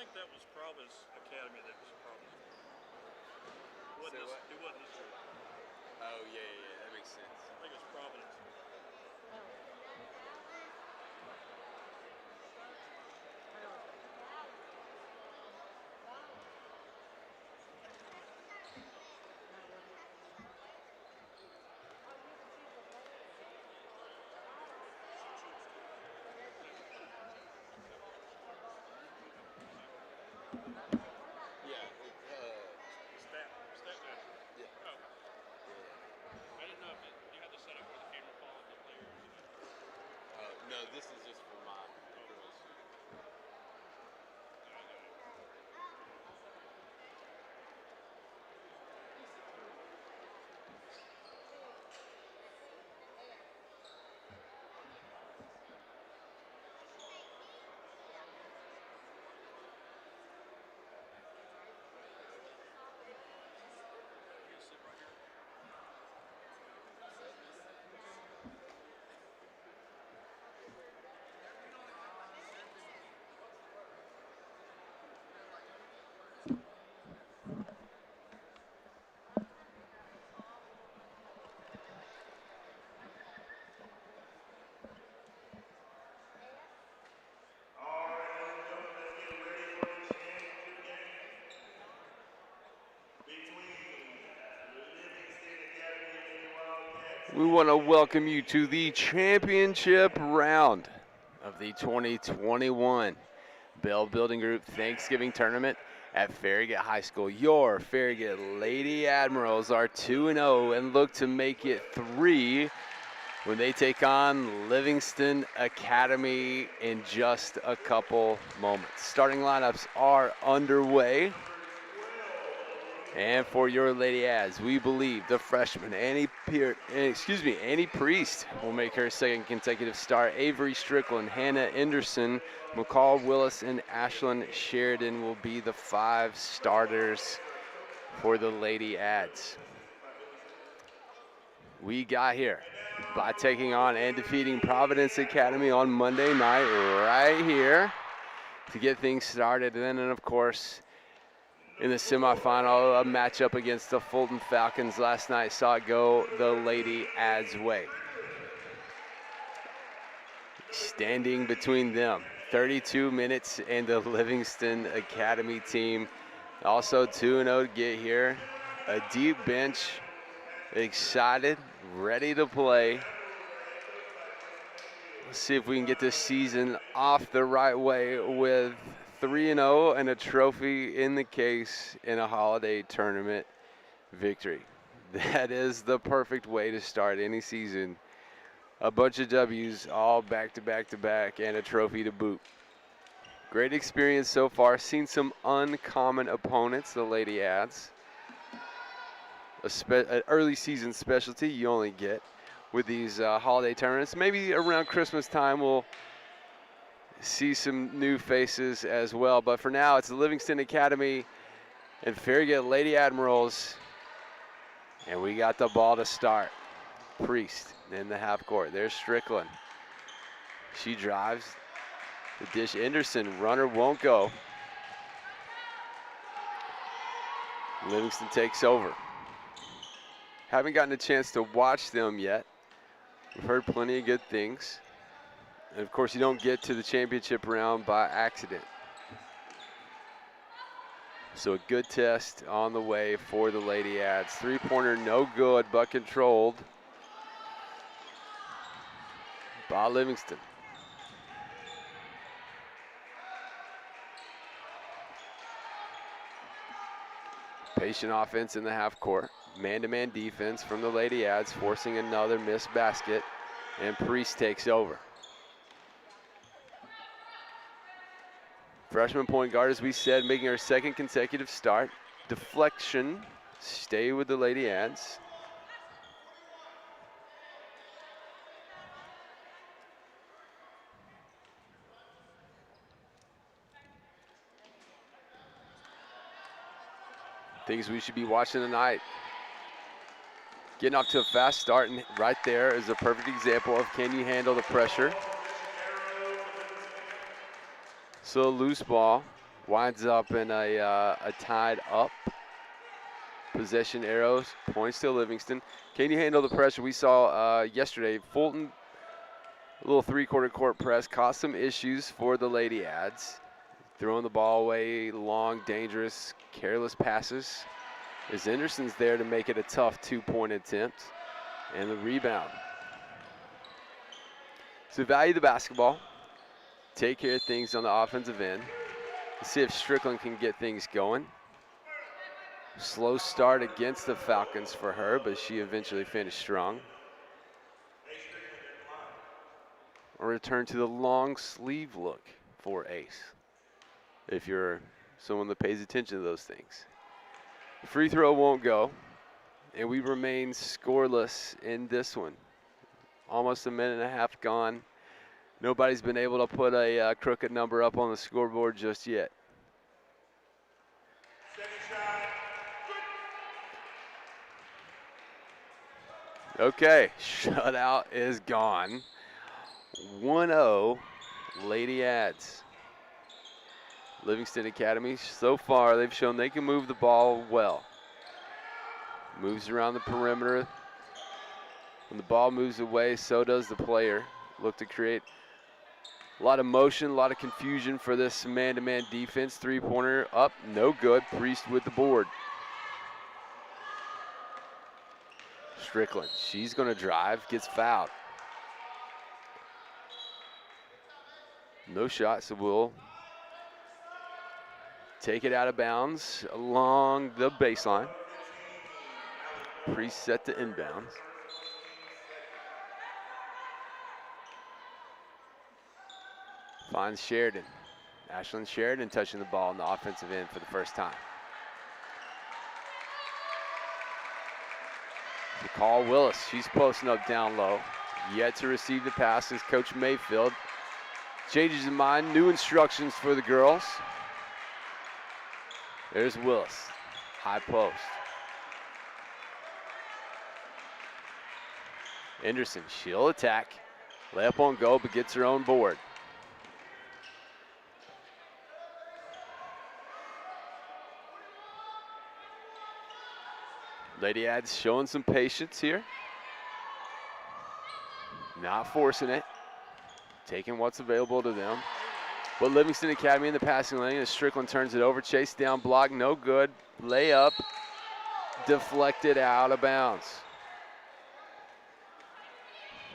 think that was Providence Academy. That was Providence. It wasn't this one. Oh, yeah, that makes sense. I think it was Providence. Yeah. Stat man. Yeah. Oh. I didn't know if you had to set up where the camera followed the players. No, this is just for my girls. We want to welcome you to the championship round of the 2021 Bell Building Group Thanksgiving Tournament at Farragut High School. Your Farragut Lady Admirals are 2-0 and look to make it 3 when they take on Livingston Academy in just a couple moments. Starting lineups are underway. And for your Lady Ads, we believe the freshman Annie Priest will make her second consecutive start. Avery Strickland, Hannah Anderson, McCall Willis, and Ashlyn Sheridan will be the 5 starters for the Lady Ads. We got here by taking on and defeating Providence Academy on Monday night right here to get things started. And then, of course, in the semifinal, a matchup against the Fulton Falcons last night saw it go the Lady Ads way. Standing between them, 32 minutes, and the Livingston Academy team. Also 2-0 to get here. A deep bench, excited, ready to play. Let's see if we can get this season off the right way with 3-0 and a trophy in the case in a holiday tournament victory. That is the perfect way to start any season. A bunch of W's all back to back to back and a trophy to boot. Great experience so far. Seen some uncommon opponents, the Lady Ads. An early season specialty you only get with these holiday tournaments. Maybe around Christmas time we'll see some new faces as well. But for now, it's the Livingston Academy and Farragut Lady Admirals. And we got the ball to start. Priest in the half court. There's Strickland. She drives. The dish, Anderson, runner won't go. Livingston takes over. Haven't gotten a chance to watch them yet. We've heard plenty of good things. And of course, you don't get to the championship round by accident. So a good test on the way for the Lady Ads. Three-pointer, no good, but controlled by Livingston. Patient offense in the half court. Man-to-man defense from the Lady Ads, forcing another missed basket, and Priest takes over. Freshman point guard, as we said, making her second consecutive start. Deflection, stay with the Lady Ads. Things we should be watching tonight. Getting off to a fast start, and right there is a perfect example of can you handle the pressure. So a loose ball, winds up in a tied up possession. Arrows points to Livingston. Can you handle the pressure? We saw yesterday Fulton, a little three-quarter court press, caused some issues for the Lady Ads. Throwing the ball away, long, dangerous, careless passes. As Anderson's there to make it a tough 2-point attempt. And the rebound. So value the basketball. Take care of things on the offensive end. Let's see if Strickland can get things going. Slow start against the Falcons for her, but she eventually finished strong. A return to the long sleeve look for Ace, if you're someone that pays attention to those things. Free throw won't go, and we remain scoreless in this one. Almost a minute and a half gone. Nobody's been able to put a crooked number up on the scoreboard just yet. Okay, shutout is gone. 1-0 Lady Ads. Livingston Academy, so far they've shown they can move the ball well. Moves around the perimeter. When the ball moves away, so does the player. Look to create a lot of motion, a lot of confusion for this man-to-man defense. Three-pointer up, no good. Priest with the board. Strickland, she's going to drive, gets fouled. No shot, so we'll take it out of bounds along the baseline. Priest set to inbounds. Finds Sheridan. Ashlyn Sheridan touching the ball on the offensive end for the first time. McCall Willis, she's posting up down low. Yet to receive the passes. Coach Mayfield changes his mind. New instructions for the girls. There's Willis. High post. Anderson, she'll attack. Layup on go, but gets her own board. Lady Ads showing some patience here. Not forcing it. Taking what's available to them. But Livingston Academy in the passing lane as Strickland turns it over. Chase down block, no good. Layup, deflected out of bounds.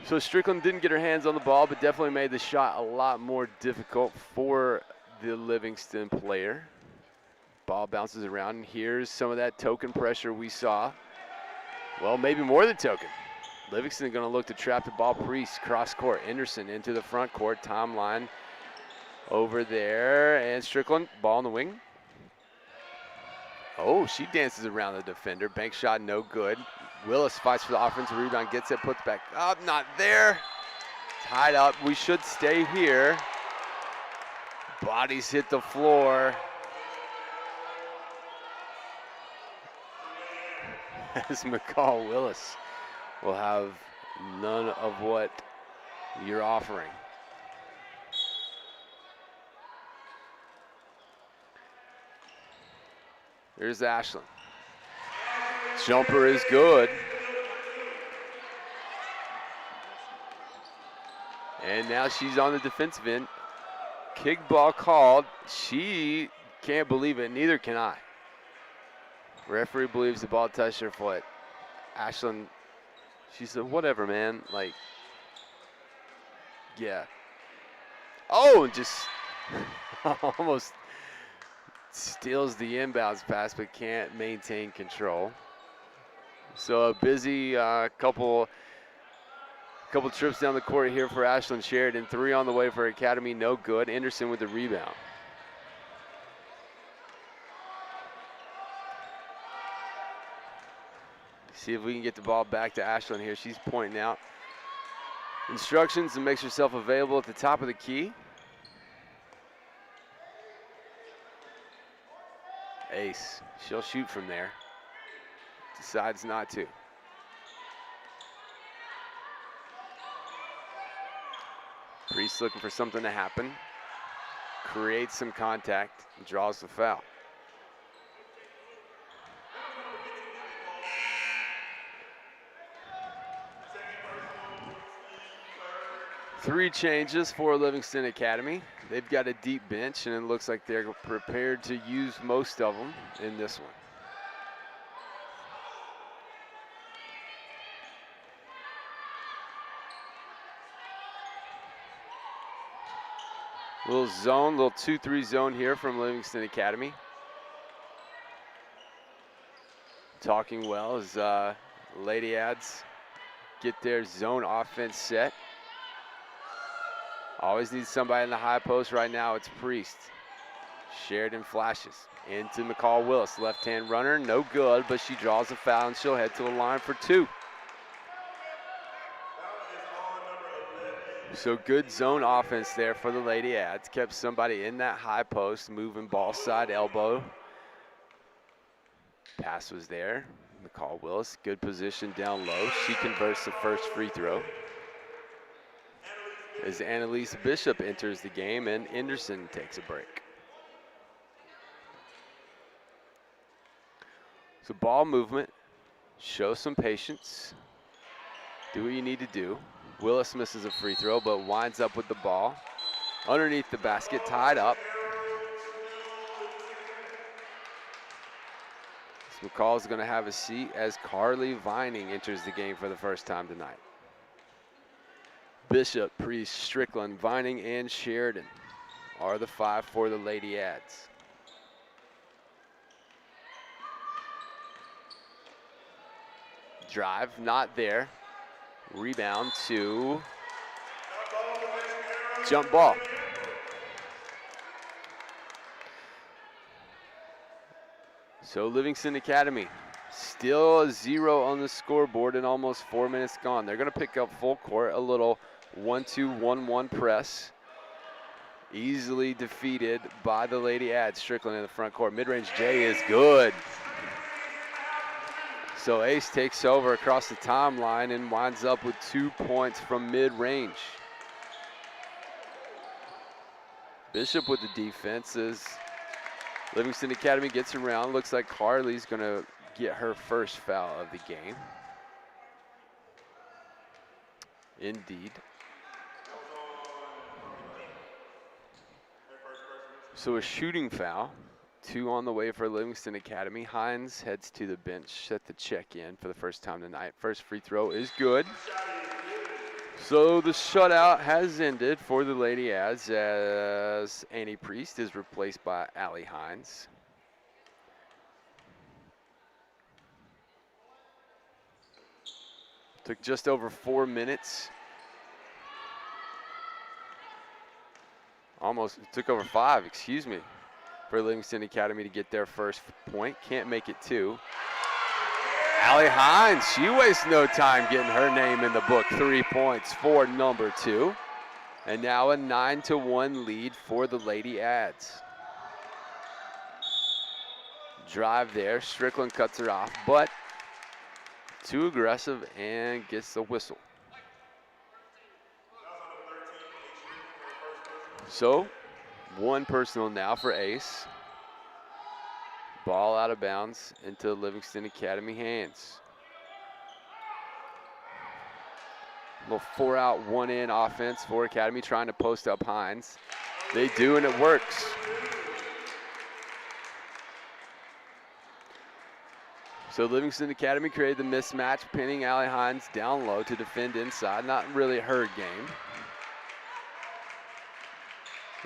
So Strickland didn't get her hands on the ball, but definitely made the shot a lot more difficult for the Livingston player. Ball bounces around, and here's some of that token pressure we saw. Well, maybe more than token. Livingston going to look to trap the ball. Priest, cross court. Anderson into the front court. Timeline over there. And Strickland, ball in the wing. Oh, she dances around the defender. Bank shot, no good. Willis fights for the offensive rebound. Gets it, puts back up. Not there. Tied up. We should stay here. Bodies hit the floor. As McCall Willis will have none of what you're offering. There's Ashlyn. Jumper is good. And now she's on the defensive end. Kick ball called. She can't believe it, neither can I. Referee believes the ball touched her foot. Ashlyn, she said, whatever, man. Like, yeah. Oh, and just almost steals the inbounds pass, but can't maintain control. So a busy couple trips down the court here for Ashlyn Sheridan. 3 on the way for Academy, no good. Anderson with the rebound. See if we can get the ball back to Ashlyn here. She's pointing out instructions and makes herself available at the top of the key. Ace, she'll shoot from there. Decides not to. Priest looking for something to happen. creates some contact and draws the foul. Three changes for Livingston Academy. They've got a deep bench, and it looks like they're prepared to use most of them in this one. Little zone, little 2-3 zone here from Livingston Academy. Talking well as Lady Ads get their zone offense set. Always need somebody in the high post. Right now it's Priest. Sheridan flashes into McCall Willis. Left-hand runner, no good, but she draws a foul and she'll head to the line for 2. So good zone offense there for the Lady Ads. Kept somebody in that high post, moving ball side elbow. Pass was there. McCall Willis, good position down low. She converts the first free throw. As Annalise Bishop enters the game and Anderson takes a break. So ball movement, show some patience. Do what you need to do. Willis misses a free throw, but winds up with the ball. Underneath the basket, tied up. So McCall's gonna have a seat as Carly Vining enters the game for the first time tonight. Bishop, Priest, Strickland, Vining, and Sheridan are the 5 for the Lady Ads. Drive, not there. Rebound to jump ball. So Livingston Academy still a 0 on the scoreboard and almost 4 minutes gone. They're gonna pick up full court, a little 1-2-1-1 press. Easily defeated by the Lady Ads. Strickland in the front court. Mid-range J is good. So Ace takes over across the timeline and winds up with 2 points from mid-range. Bishop with the defense as Livingston Academy gets around. Looks like Carly's gonna get her first foul of the game. Indeed. So a shooting foul. 2 on the way for Livingston Academy. Hines heads to the bench, set the check in for the first time tonight. First free throw is good. So the shutout has ended for the Lady Ads as Annie Priest is replaced by Allie Hines. Took just over 4 minutes. Almost, it took over 5, excuse me, for Livingston Academy to get their first point. Can't make it 2. Allie Hines, she wastes no time getting her name in the book. 3 points for number 2. And now a 9-1 lead for the Lady Ads. Drive there, Strickland cuts her off, but too aggressive and gets the whistle. So, 1 personal now for Ace. Ball out of bounds into Livingston Academy hands. Little 4 out, 1 in offense for Academy, trying to post up Hines. They do, and it works. So Livingston Academy created the mismatch, pinning Allie Hines down low to defend inside. Not really her game.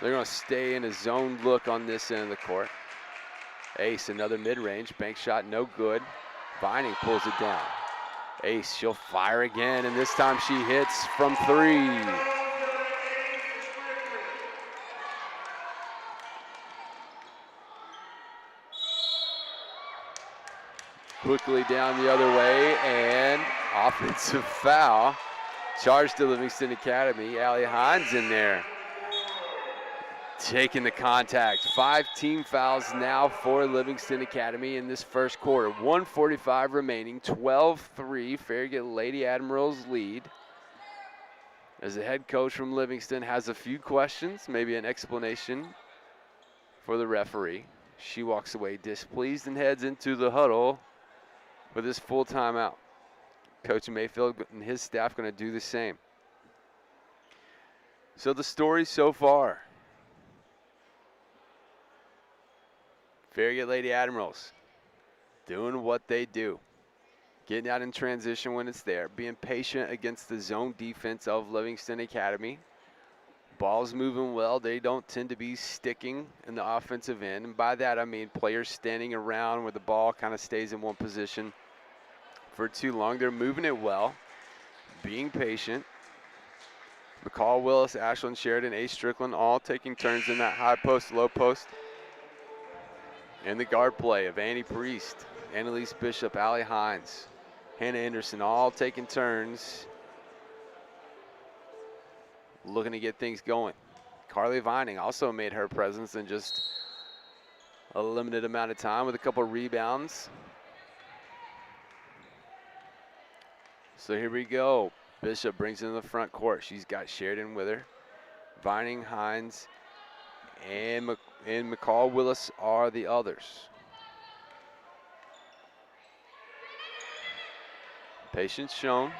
They're going to stay in a zone look on this end of the court. Ace, another mid-range. Bank shot, no good. Vining pulls it down. Ace, she'll fire again, and this time she hits from 3. Quickly down the other way, and offensive foul. Charged to Livingston Academy. Allie Hines in there, taking the contact. 5 team fouls now for Livingston Academy in this first quarter. 1:45 remaining, 12-3. Farragut Lady Admirals lead. As the head coach from Livingston has a few questions, maybe an explanation for the referee. She walks away displeased and heads into the huddle with his full timeout. Coach Mayfield and his staff going to do the same. So the story so far. Farragut Lady Admirals doing what they do. Getting out in transition when it's there. Being patient against the zone defense of Livingston Academy. Ball's moving well. They don't tend to be sticking in the offensive end. And by that, I mean players standing around where the ball kind of stays in one position for too long. They're moving it well, being patient. McCall Willis, Ashlyn Sheridan, Ace Strickland all taking turns in that high post, low post. And the guard play of Annie Priest, Annalise Bishop, Allie Hines, Hannah Anderson, all taking turns, looking to get things going. Carly Vining also made her presence in just a limited amount of time with a couple rebounds. So here we go. Bishop brings it in the front court. She's got Sheridan with her. Vining, Hines, and McCall Willis are the others. Patience shown.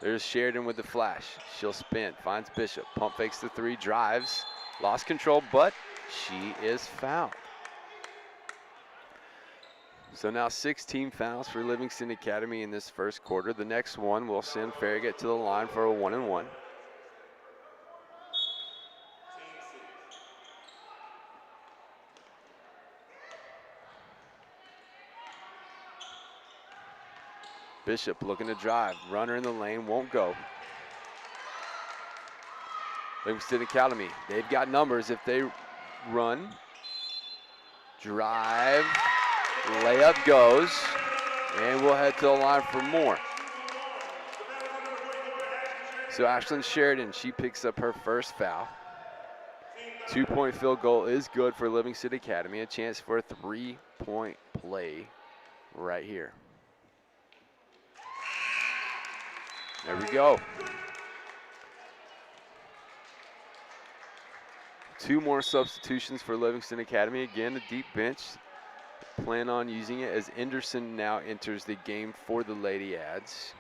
There's Sheridan with the flash. She'll spin, finds Bishop, pump fakes the three, drives, lost control, but she is fouled. So now 16 fouls for Livingston Academy in this first quarter. The next one will send Farragut to the line for a 1-and-1. Bishop looking to drive. Runner in the lane, won't go. Livingston Academy, they've got numbers if they run. Drive, layup goes, and we'll head to the line for more. So Ashlyn Sheridan, she picks up her first foul. 2-point field goal is good for Livingston Academy. A chance for a 3-point play right here. There we go. 2 more substitutions for Livingston Academy. Again, a deep bench. Plan on using it as Anderson now enters the game for the Lady Ads.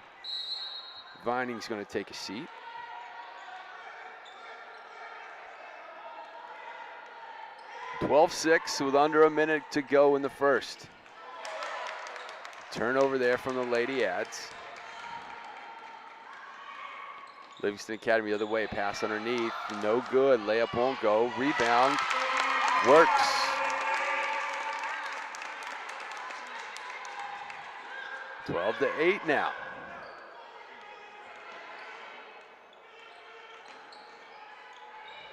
Vining's going to take a seat. (12-6) with under a minute to go in the first. Turnover there from the Lady Ads. Livingston Academy the other way, pass underneath, no good, layup won't go, rebound, works. (12-8) now.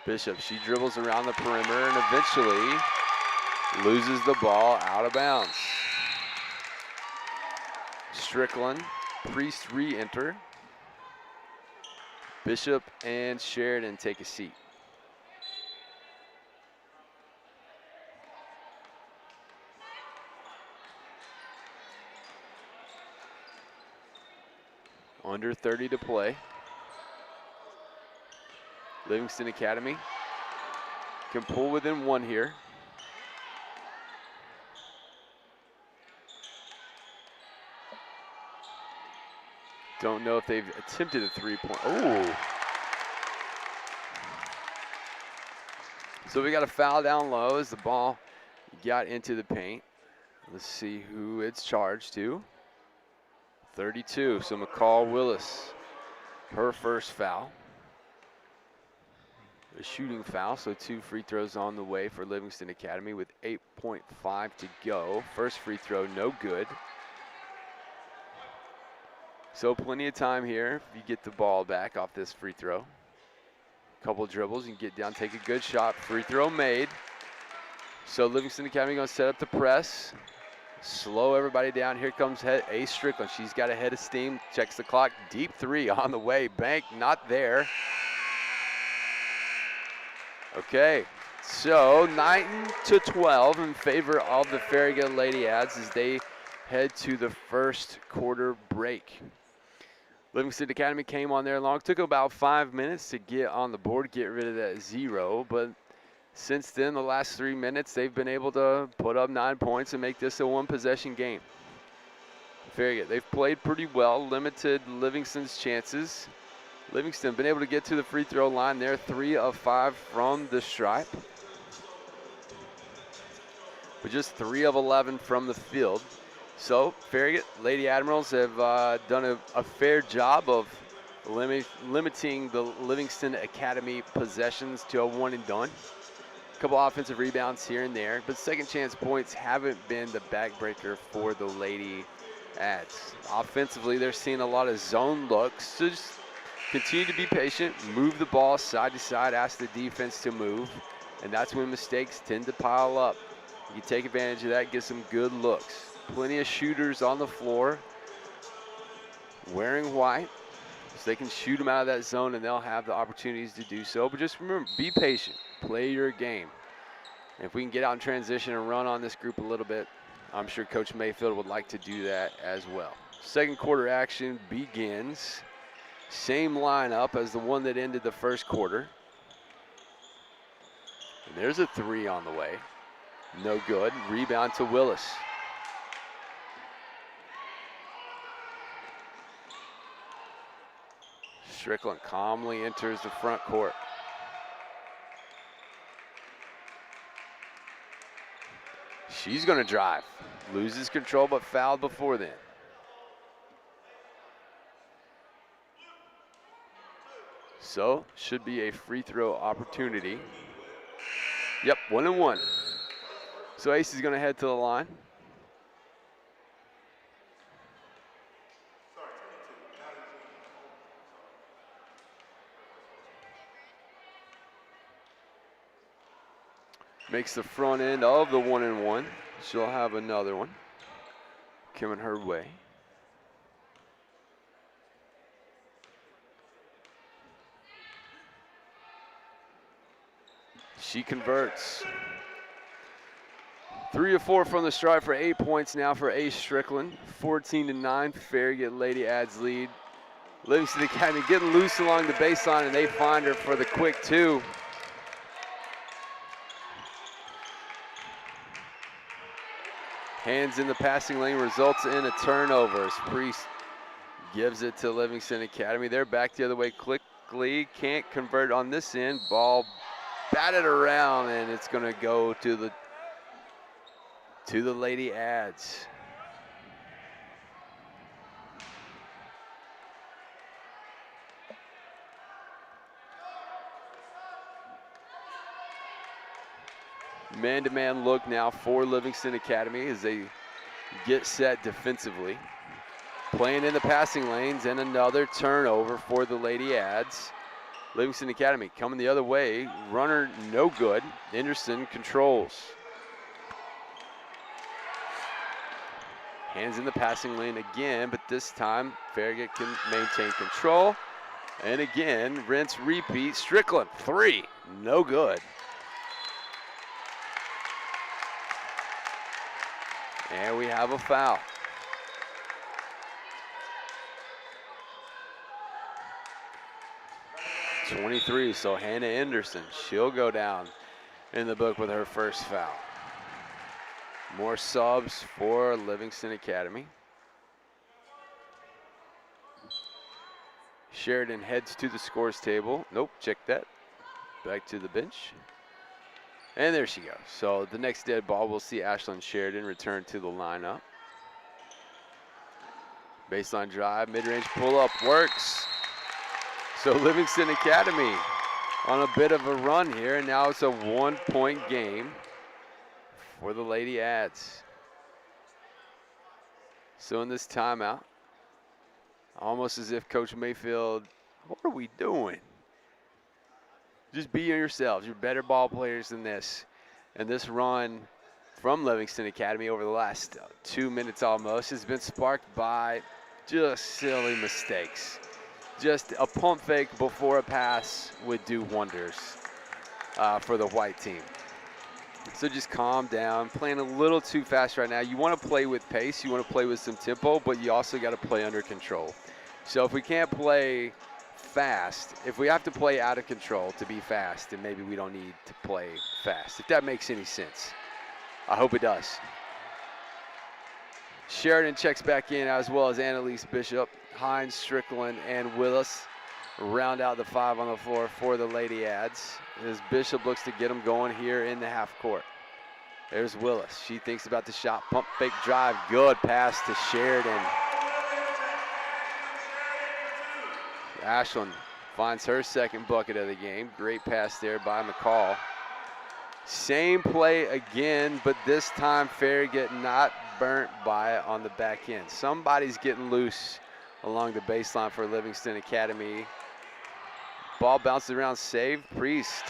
Bishop, she dribbles around the perimeter and eventually loses the ball out of bounds. Strickland, Priest re-enter. Bishop and Sheridan take a seat. Under 30 to play. Livingston Academy can pull within 1 here. Don't know if they've attempted a 3-point. Oh. So we got a foul down low as the ball got into the paint. Let's see who it's charged to. 32, so McCall Willis, her first foul. A shooting foul, so 2 free throws on the way for Livingston Academy with 8.5 to go. First free throw, no good. So plenty of time here if you get the ball back off this free throw. Couple dribbles, you can get down, take a good shot. Free throw made. So Livingston Academy going to set up the press. Slow everybody down. Here comes Ace Strickland. She's got a head of steam. Checks the clock. Deep 3 on the way. Bank not there. Okay, so 9-12 in favor of the Farragut Lady Ads as they head to the first quarter break. Livingston Academy came on there long. Took about 5 minutes to get on the board, get rid of that 0, but Since then, the last 3 minutes, they've been able to put up 9 points and make this a one-possession game. Very good. They've played pretty well, limited Livingston's chances. Livingston been able to get to the free throw line there, 3 of 5 from the stripe. But just 3 of 11 from the field. So, very good. Lady Admirals have done a fair job of limiting the Livingston Academy possessions to a one and done. A couple offensive rebounds here and there, but second chance points haven't been the backbreaker for the Lady Ads. Offensively, they're seeing a lot of zone looks, so just continue to be patient, move the ball side to side, ask the defense to move, and that's when mistakes tend to pile up. You take advantage of that, get some good looks. Plenty of shooters on the floor wearing white, so they can shoot them out of that zone and they'll have the opportunities to do so. But just remember, be patient, play your game. And if we can get out in transition and run on this group a little bit, I'm sure Coach Mayfield would like to do that as well. Second quarter action begins. Same lineup as the one that ended the first quarter. And there's a 3 on the way. No good. Rebound to Willis. Strickland calmly enters the front court. She's going to drive. Loses control, but fouled before then. So, should be a free throw opportunity. Yep, 1 and 1. So Ace is going to head to the line. Makes the front end of the 1 and 1. She'll have another one coming her way. She converts. 3 of 4 from the stripe for 8 points now for Ace Strickland. 14-9, Farragut Lady Ads lead. Livingston Academy getting loose along the baseline, and they find her for the quick 2. Hands in the passing lane results in a turnover as Priest gives it to Livingston Academy. They're back the other way quickly. Can't convert on this end. Ball batted around, and it's going to go to the Lady Ads. Man-to-man look now for Livingston Academy as they get set defensively. Playing in the passing lanes, and another turnover for the Lady Ads. Livingston Academy coming the other way. Runner no good. Anderson controls. Hands in the passing lane again, but this time Farragut can maintain control. And again, rinse, repeat. Strickland, 3, no good. And we have a foul. .23, so Hannah Anderson, she'll go down in the book with her first foul. More subs for Livingston Academy. Sheridan heads to the scores table. Nope, check that. Back to the bench. And there she goes. So the next dead ball, we'll see Ashlyn Sheridan return to the lineup. Baseline drive, mid-range pull-up works. So Livingston Academy on a bit of a run here, and now it's a 1-point game for the Lady Ads. So in this timeout, almost as if Coach Mayfield, what are we doing? Just be yourselves. You're better ball players than this. And this run from Livingston Academy over the last 2 minutes almost has been sparked by just silly mistakes. Just a pump fake before a pass would do wonders for the white team. So just calm down. Playing a little too fast right now. You want to play with pace. You want to play with some tempo, but you also got to play under control. So if we can't play fast, if we have to play out of control to be fast, then maybe we don't need to play fast, if that makes any sense. I hope it does. Sheridan checks back in, as well as Annalise Bishop. Hines, Strickland, and Willis round out the 5 on the floor for the Lady Ads, as Bishop looks to get them going here in the half court. There's Willis. She thinks about the shot. Pump fake drive. Good pass to Sheridan. Ashland finds her second bucket of the game. Great pass there by McCall. Same play again, but this time Farragut not burnt by it on the back end. Somebody's getting loose along the baseline for Livingston Academy. Ball bounces around, save. Priest.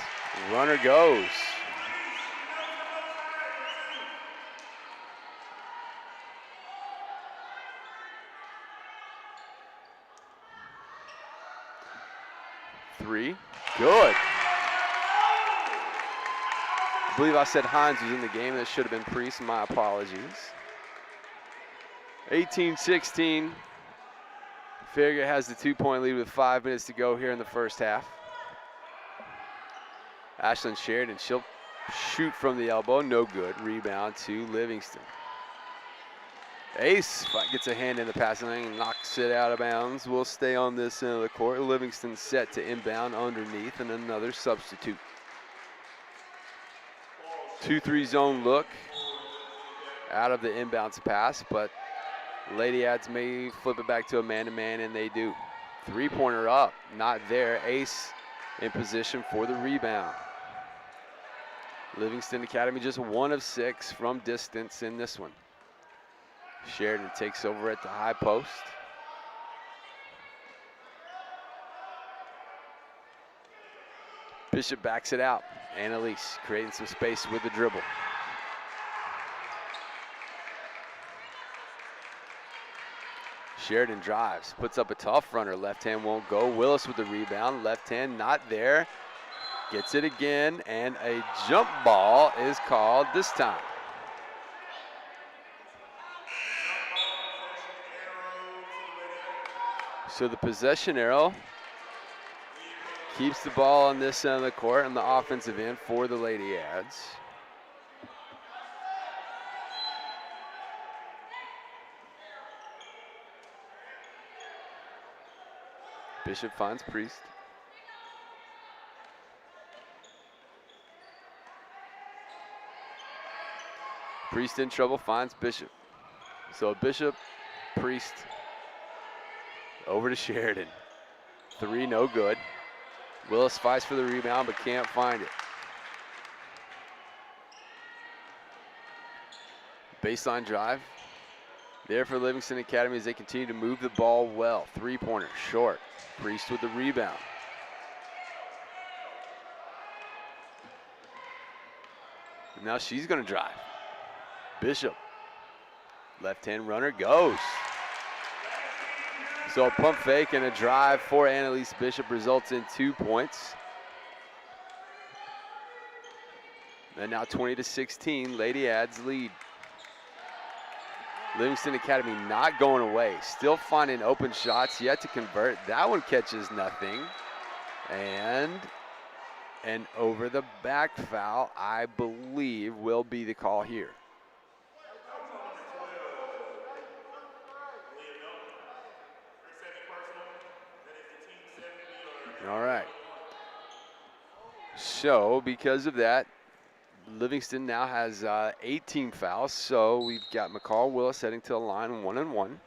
Runner goes. Three. Good. I believe I said Hines was in the game. That should have been Priest. My apologies. 18-16. Farragut has the 2-point lead with 5 minutes to go here in the first half. Ashlyn Sheridan, she'll shoot from the elbow. No good. Rebound to Livingston. Ace gets a hand in the passing lane and knocks it out of bounds. Will stay on this end of the court. Livingston set to inbound underneath, and another substitute. 2-3 zone look out of the inbounds pass, but Lady Ads may flip it back to a man-to-man, and they do. 3-pointer up, not there. Ace in position for the rebound. Livingston Academy just 1 of 6 from distance in this one. Sheridan takes over at the high post. Bishop backs it out. Annalise creating some space with the dribble. Sheridan drives, puts up a tough runner. Left hand won't go. Willis with the rebound. Left hand not there. Gets it again, and a jump ball is called this time. So the possession arrow keeps the ball on this end of the court on the offensive end for the Lady Ads. Bishop finds Priest. Priest in trouble, finds Bishop. So Bishop, Priest, over to Sheridan. 3, no good. Willis fights for the rebound, but can't find it. Baseline drive. There for Livingston Academy as they continue to move the ball well. 3-pointer, short. Priest with the rebound. Now she's going to drive. Bishop. Left-hand runner goes. So a pump fake and a drive for Annalise Bishop results in 2 points. And now 20-16, Lady Ads lead. Livingston Academy not going away. Still finding open shots, yet to convert. That one catches nothing. And an over the back foul, I believe, will be the call here. All right. So because of that, Livingston now has 18 fouls. So we've got McCall Willis heading to the line 1-1.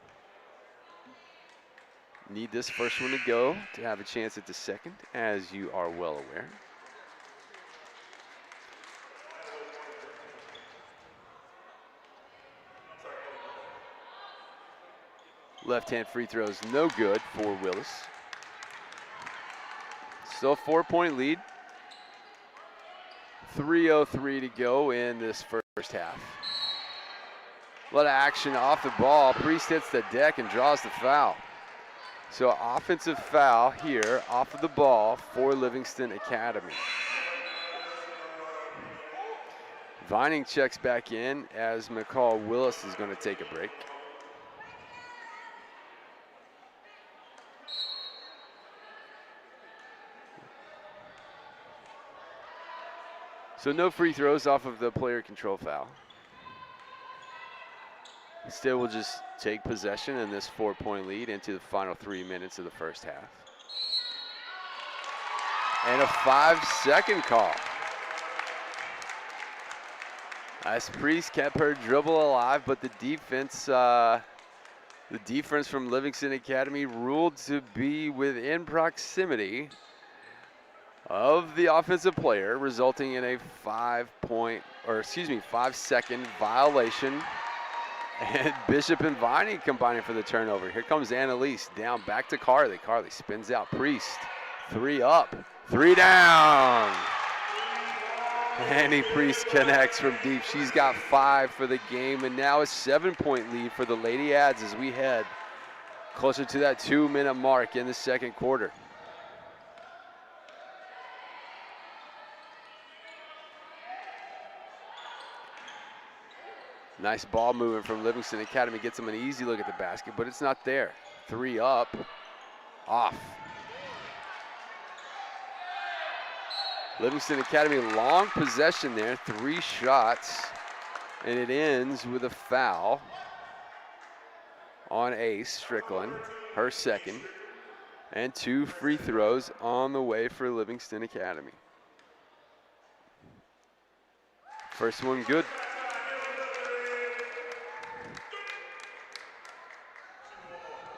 Need this first one to go to have a chance at the second, as you are well aware. Left-hand free throws no good for Willis. Still 4-point lead. 3:03 to go in this first half. A lot of action off the ball. Priest hits the deck and draws the foul. So offensive foul here off of the ball for Livingston Academy. Vining checks back in as McCall Willis is going to take a break. So no free throws off of the player control foul. Instead, we'll just take possession in this 4-point lead into the final 3 minutes of the first half. And a 5-second call. As Priest kept her dribble alive, but the defense from Livingston Academy ruled to be within proximity of the offensive player, resulting in a 5-second violation. And Bishop and Viney combining for the turnover. Here comes Annalise down back to Carly. Carly spins out Priest. 3 up, 3 down. Annie Priest connects from deep. She's got 5 for the game, and now a 7-point lead for the Lady Ads as we head closer to that 2-minute mark in the second quarter. Nice ball movement from Livingston Academy. Gets them an easy look at the basket, but it's not there. 3 up, off. Livingston Academy, long possession there, 3 shots, and it ends with a foul on Ace Strickland, her second, and 2 free throws on the way for Livingston Academy. First one good.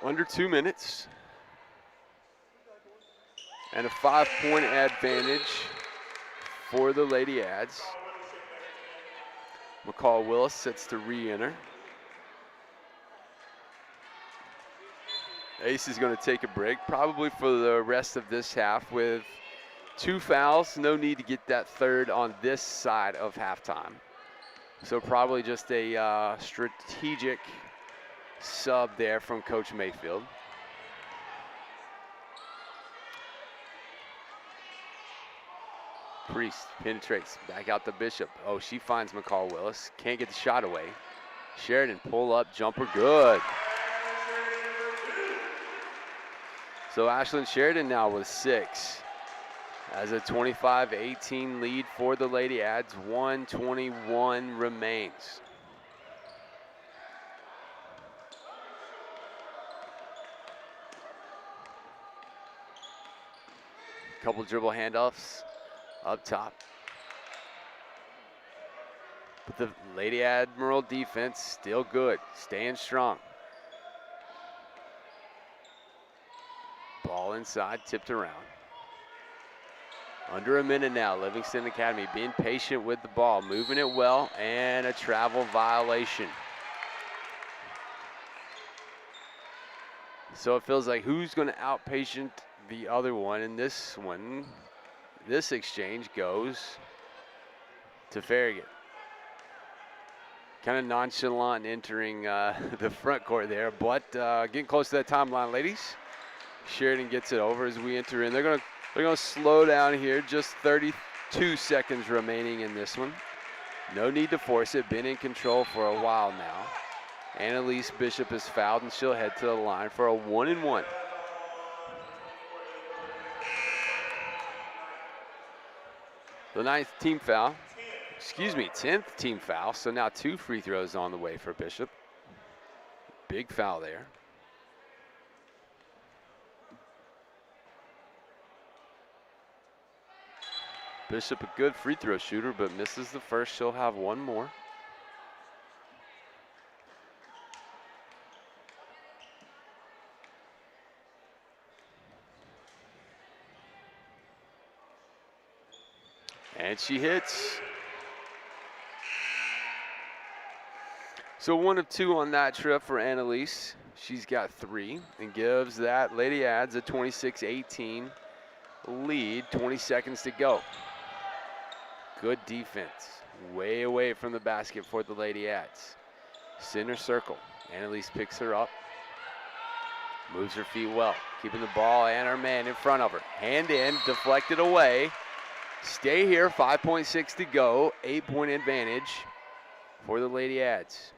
Under 2 minutes. And a 5-point advantage for the Lady Ads. McCall Willis sets to re-enter. Ace is going to take a break, probably for the rest of this half with 2 fouls. No need to get that third on this side of halftime. So probably just a strategic sub there from Coach Mayfield. Priest penetrates back out to Bishop. Oh, she finds McCall Willis. Can't get the shot away. Sheridan pull up jumper, good. So Ashlyn Sheridan now with 6 as a 25-18 lead for the Lady Ads. 1:21 remains. Couple dribble handoffs up top. But the Lady Admiral defense still good, staying strong. Ball inside, tipped around. Under a minute now, Livingston Academy being patient with the ball, moving it well, and a travel violation. So it feels like who's going to outpatient the other one, and this exchange goes to Farragut. Kind of nonchalant entering the front court there, but getting close to that timeline, ladies. Sheridan gets it over as we enter in. They're gonna slow down here. Just 32 seconds remaining in this one. No need to force it. Been in control for a while now. Annalise Bishop is fouled, and she'll head to the line for a 1-and-1. The 10th team foul. So now 2 free throws on the way for Bishop. Big foul there. Bishop a good free throw shooter, but misses the first. She'll have 1 more. And she hits. So 1 of 2 on that trip for Annalise. She's got 3 and gives that Lady Ads a 26-18 lead. 20 seconds to go. Good defense. Way away from the basket for the Lady Ads. Center circle. Annalise picks her up. Moves her feet well. Keeping the ball and her man in front of her. Hand in, deflected away. Stay here, 5.6 to go. 8-point advantage for the Lady Ads.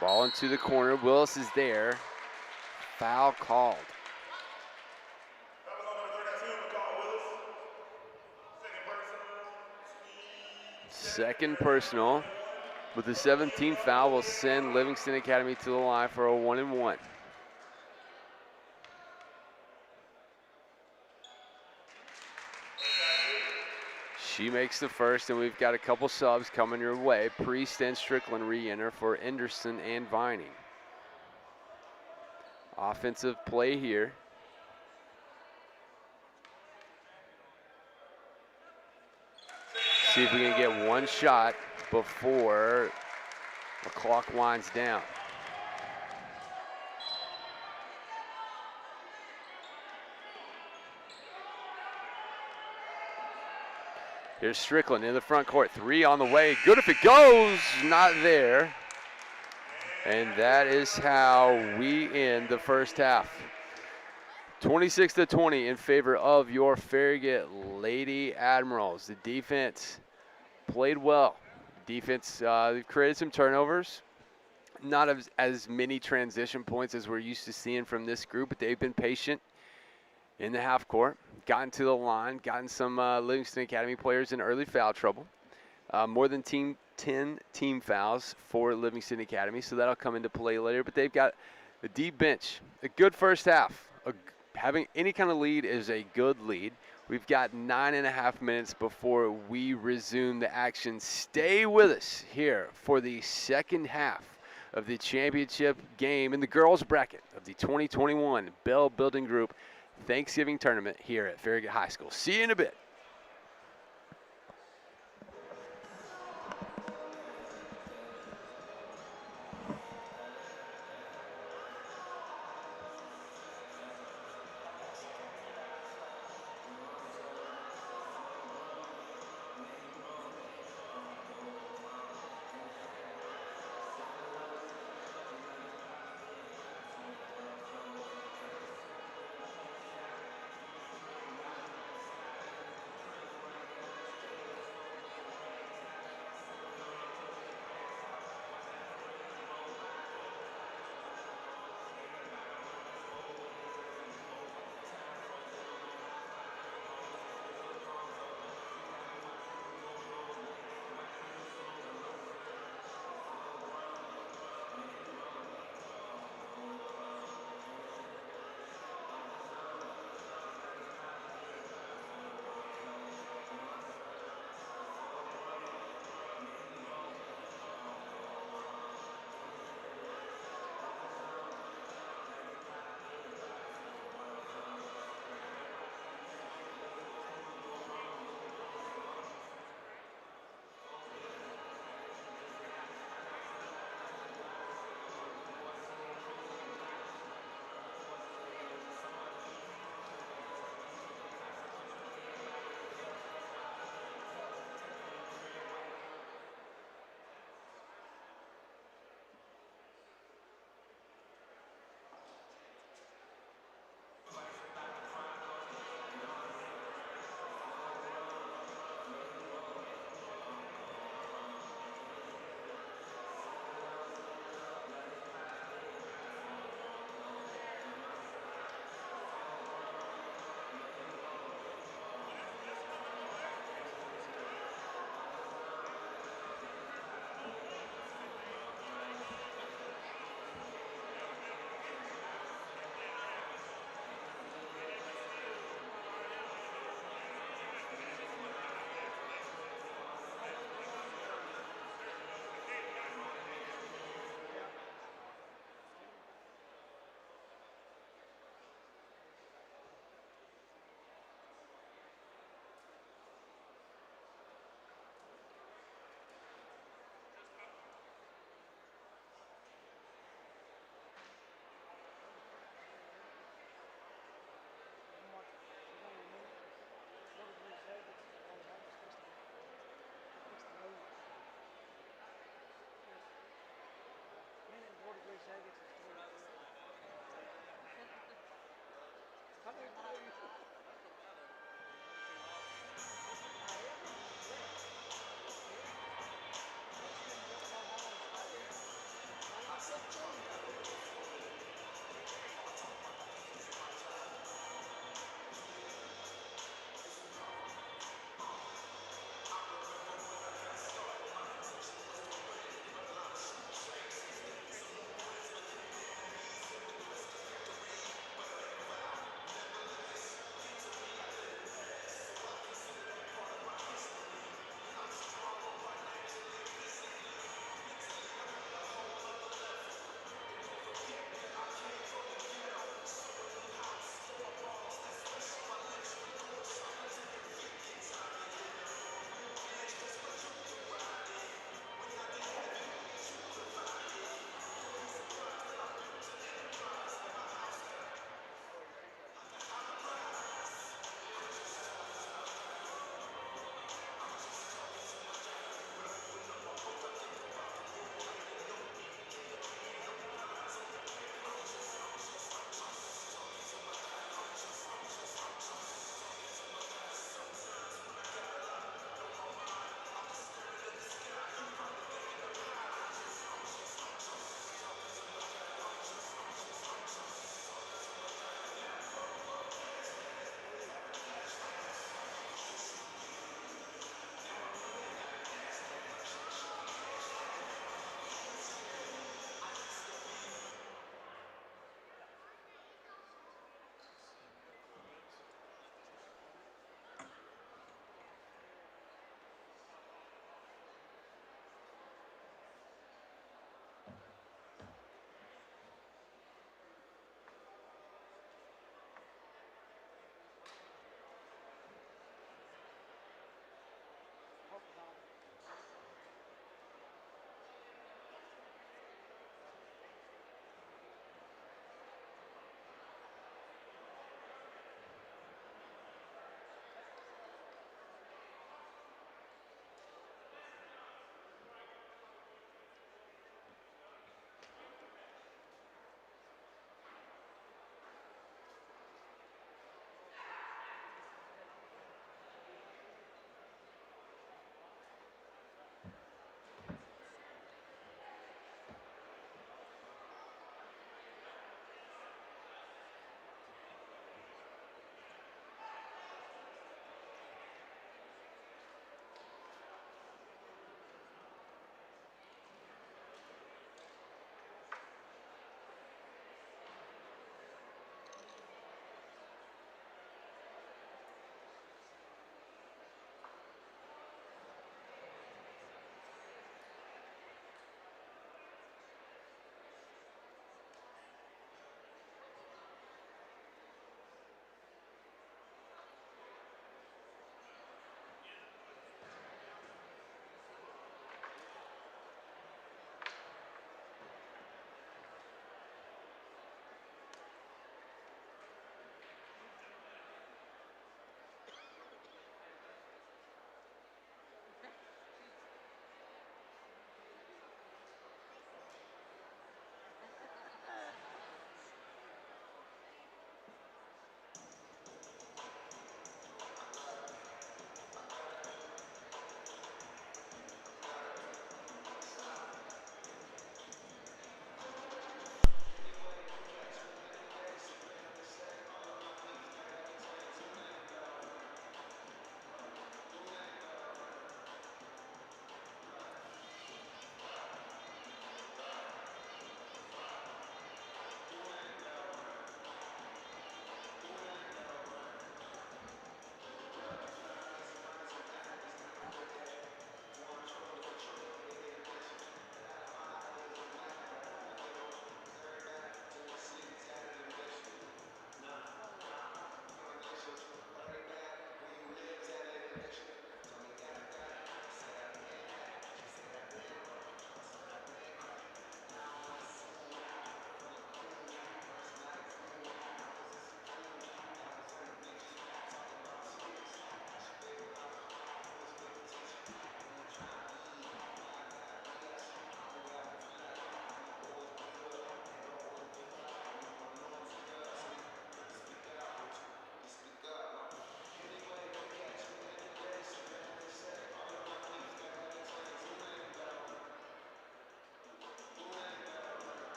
Ball into the corner. Willis is there. Foul called. Second personal. With the 17th foul, will send Livingston Academy to the line for a 1-and-1. She makes the first, and we've got a couple subs coming your way. Priest and Strickland re-enter for Anderson and Vining. Offensive play here. See if we can get one shot before the clock winds down. Here's Strickland in the front court. 3 on the way. Good if it goes. Not there. And that is how we end the first half. 26-20 in favor of your Farragut Lady Admirals. The defense played well. Defense created some turnovers. Not as many transition points as we're used to seeing from this group, but they've been patient in the half court, gotten to the line, gotten some Livingston Academy players in early foul trouble. More than 10 team fouls for Livingston Academy, so that'll come into play later. But they've got a deep bench, a good first half. Having any kind of lead is a good lead. We've got 9.5 minutes before we resume the action. Stay with us here for the second half of the championship game in the girls bracket of the 2021 Bell Building Group Thanksgiving Tournament here at Farragut High School. See you in a bit.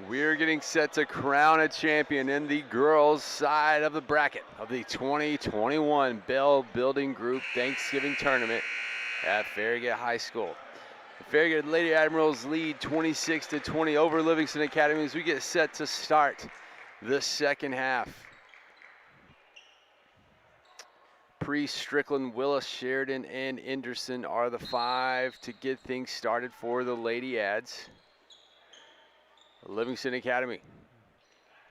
We're getting set to crown a champion in the girls' side of the bracket of the 2021 Bell Building Group Thanksgiving Tournament at Farragut High School. The Farragut Lady Admirals lead 26-20 over Livingston Academy as we get set to start the second half. Priest, Strickland, Willis, Sheridan, and Anderson are the 5 to get things started for the Lady Ads. Livingston Academy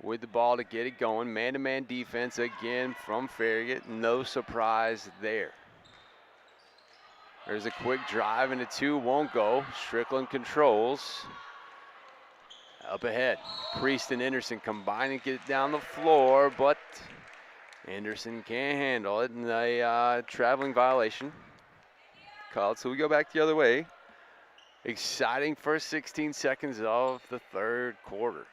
with the ball to get it going. Man-to-man defense again from Farragut. No surprise there. There's a quick drive and a 2 won't go. Strickland controls. Up ahead, Priest and Anderson combining to get it down the floor, but Anderson can't handle it, and a traveling violation called. So we go back the other way. Exciting first 16 seconds of the third quarter.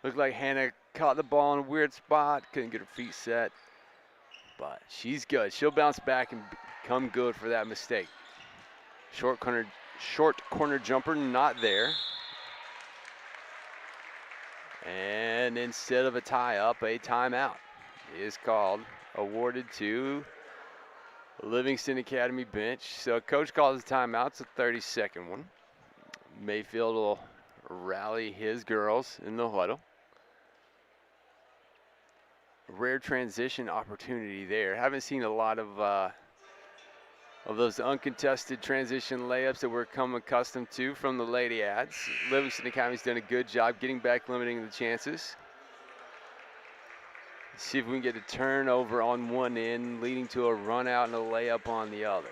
Looked like Hannah caught the ball in a weird spot, couldn't get her feet set, but she's good. She'll bounce back and come good for that mistake. Short corner jumper, not there. And instead of a tie-up, a timeout is called, awarded to Livingston Academy bench. So coach calls a timeout. It's a 30-second one. Mayfield will rally his girls in the huddle. Rare transition opportunity there. Haven't seen a lot of those uncontested transition layups that we're come accustomed to from the Lady Ads. Livingston Academy's done a good job getting back, limiting the chances. Let's see if we can get a turnover on one end, leading to a run out and a layup on the other.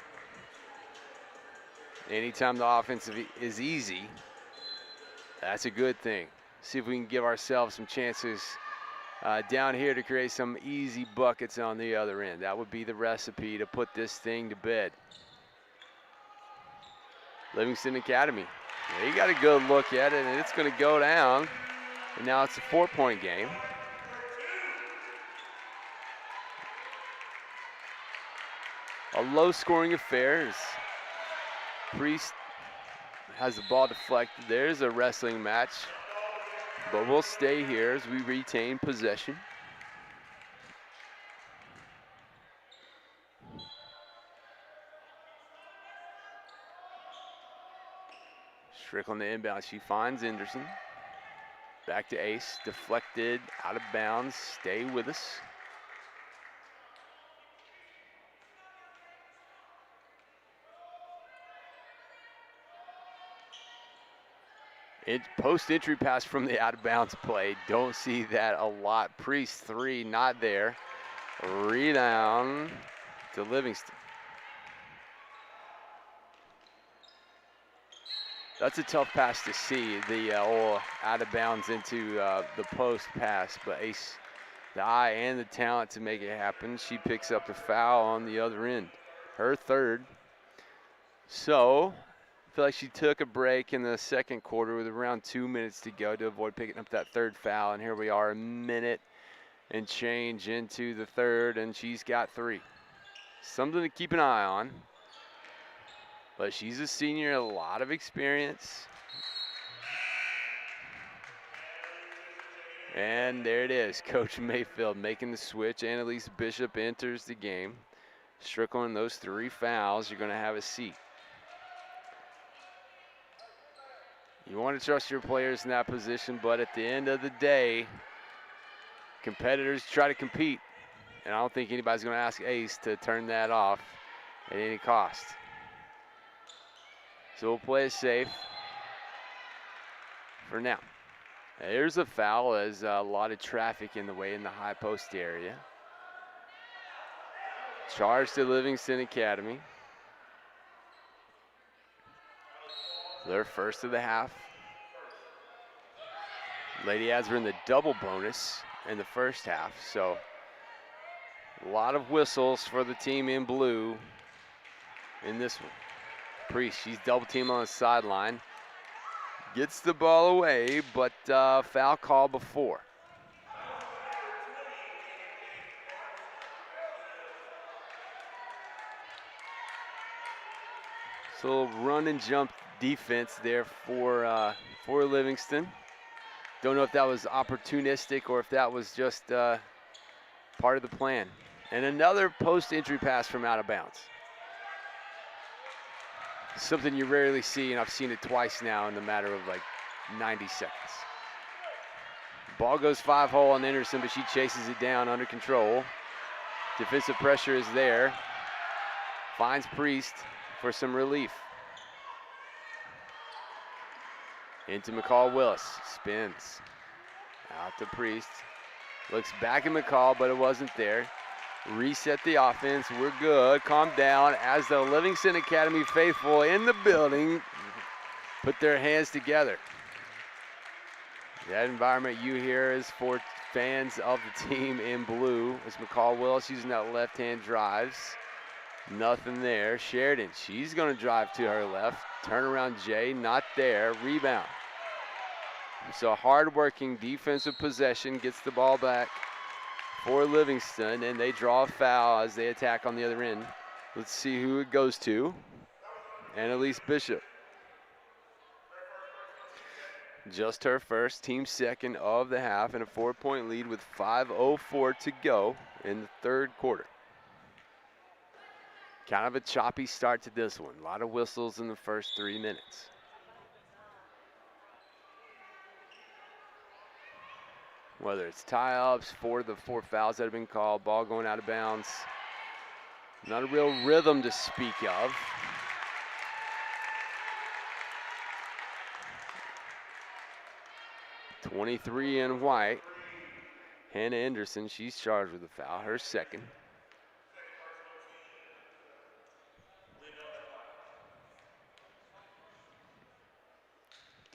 Anytime the offense is easy, that's a good thing. See if we can give ourselves some chances down here to create some easy buckets on the other end. That would be the recipe to put this thing to bed. Livingston Academy, yeah, you got a good look at it, and it's going to go down. And now it's a 4-point game. A low-scoring affair as Priest has the ball deflected. There's a wrestling match, but we'll stay here as we retain possession. Strickland the inbound. She finds Anderson. Back to Ace. Deflected, out of bounds. Stay with us. Post-entry pass from the out-of-bounds play. Don't see that a lot. Priest 3, not there. Rebound to Livingston. That's a tough pass to see, the out-of-bounds into the post pass, but Ace, the eye and the talent to make it happen. She picks up the foul on the other end, her third. So, I feel like she took a break in the second quarter with around 2 minutes to go to avoid picking up that third foul. And here we are, a minute and change into the third, and she's got 3. Something to keep an eye on. But she's a senior, a lot of experience. And there it is, Coach Mayfield making the switch. Annalise Bishop enters the game. Strickland, those 3 fouls, you're going to have a seat. You want to trust your players in that position, but at the end of the day, competitors try to compete. And I don't think anybody's going to ask Ace to turn that off at any cost. So we'll play it safe for now. There's a foul as a lot of traffic in the way in the high post area. Charge to Livingston Academy. Their first of the half. Lady Ads were in the double bonus in the first half, so a lot of whistles for the team in blue in this one. Priest, she's double team on the sideline. Gets the ball away, but foul call before. So run and jump defense there for Livingston. Don't know if that was opportunistic or if that was just part of the plan. And another post-entry pass from out of bounds. Something you rarely see, and I've seen it twice now in the matter of like 90 seconds. Ball goes 5-hole on Anderson, but she chases it down under control. Defensive pressure is there. Finds Priest for some relief. Into McCall Willis, spins. Out to Priest. Looks back at McCall, but it wasn't there. Reset the offense, we're good. Calm down as the Livingston Academy faithful in the building put their hands together. That environment you hear is for fans of the team in blue. As McCall Willis using that left-hand drives. Nothing there. Sheridan, she's going to drive to her left. Turnaround Jay, not there. Rebound. So hard-working defensive possession gets the ball back for Livingston, and they draw a foul as they attack on the other end. Let's see who it goes to. Annalise Bishop. Just her first, team second of the half, and a 4-point lead with 5:04 to go in the third quarter. Kind of a choppy start to this one. A lot of whistles in the first 3 minutes. Whether it's tie-ups for the 4 fouls that have been called, ball going out of bounds. Not a real rhythm to speak of. .23 in white. Hannah Anderson, she's charged with a foul, her second.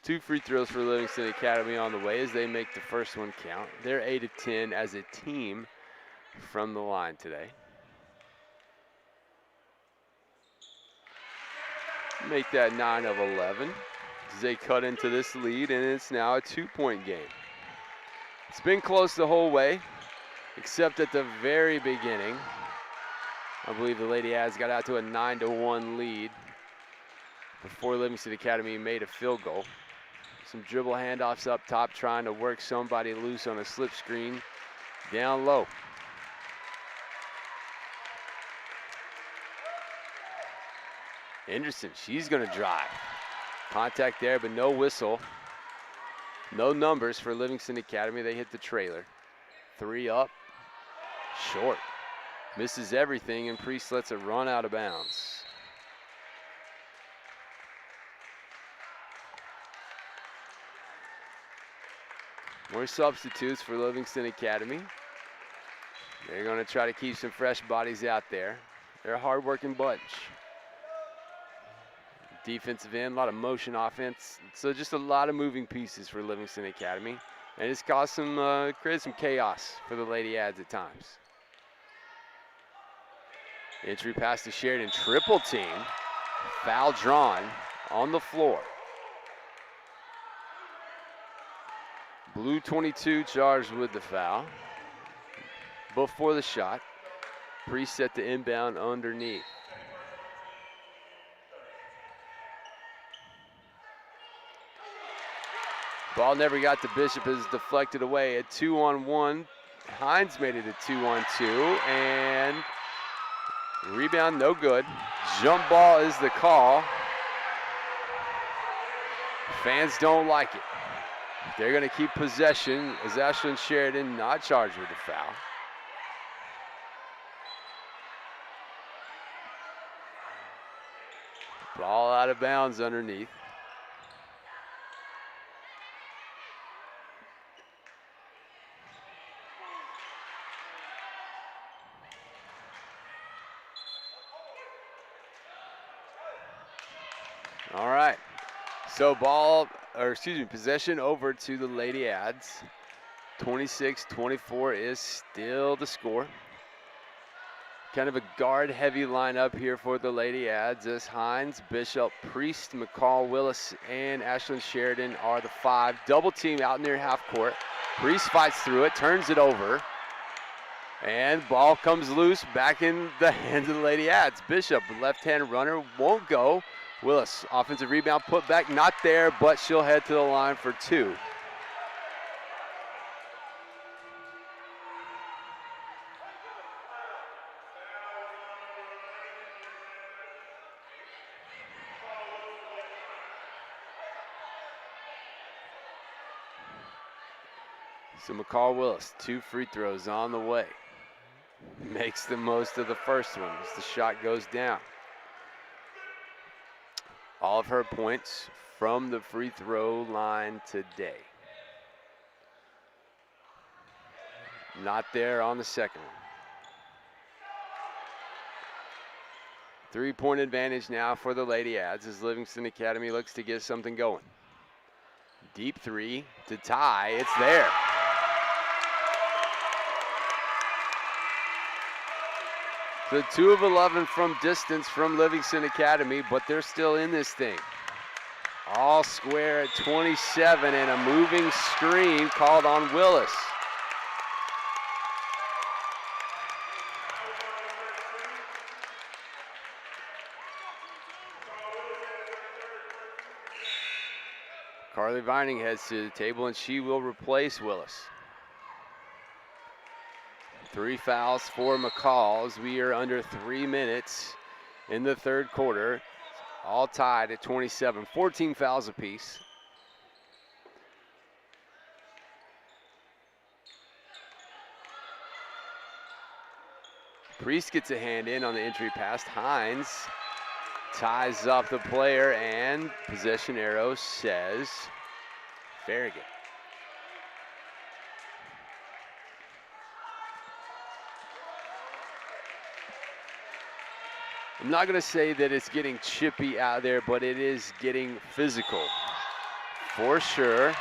Two free throws for Livingston Academy on the way as they make the first one count. They're 8 of 10 as a team from the line today. Make that 9 of 11 as they cut into this lead, and it's now a 2-point game. It's been close the whole way, except at the very beginning. I believe the Lady Ads got out to a 9-1 lead before Livingston Academy made a field goal. Some dribble handoffs up top, trying to work somebody loose on a slip screen down low. Anderson, she's gonna drive. Contact there, but no whistle. No numbers for Livingston Academy. They hit the trailer. 3 up, short. Misses everything, and Priest lets it run out of bounds. More substitutes for Livingston Academy. They're going to try to keep some fresh bodies out there. They're a hard-working bunch. Defensive end, a lot of motion offense. So just a lot of moving pieces for Livingston Academy. And it's caused some, created some chaos for the Lady Ads at times. Entry pass to Sheridan, triple team. Foul drawn on the floor. Blue 22 charged with the foul. Before the shot, Priest set the inbound underneath. Ball never got to Bishop, as deflected away. A 2-on-1. Hines made it a 2-on-2, and rebound no good. Jump ball is the call. Fans don't like it. They're going to keep possession as Ashlyn Sheridan not charged with the foul. Ball out of bounds underneath. All right. So possession over to the Lady Ads. 26-24 is still the score. Kind of a guard-heavy lineup here for the Lady Ads as Hines, Bishop, Priest, McCall, Willis, and Ashlyn Sheridan are the 5. Double team out near half court. Priest fights through it, turns it over, and ball comes loose back in the hands of the Lady Ads. Bishop, left-hand runner, won't go. Willis, offensive rebound, put back, not there, but she'll head to the line for 2. So McCall Willis, 2 free throws on the way. Makes the most of the first one as the shot goes down. All of her points from the free throw line today. Not there on the second one. 3-point advantage now for the Lady Ads as Livingston Academy looks to get something going. Deep 3 to tie, it's there. So 2 of 11 from distance from Livingston Academy, but they're still in this thing. All square at 27 and a moving screen called on Willis. Carly Vining heads to the table and she will replace Willis. 3 fouls for McCall as we are under 3 minutes in the third quarter. All tied at 27, 14 fouls apiece. Priest gets a hand in on the entry pass. Hines ties up the player and possession arrow says Farragut. I'm not going to say that it's getting chippy out there, but it is getting physical. For sure.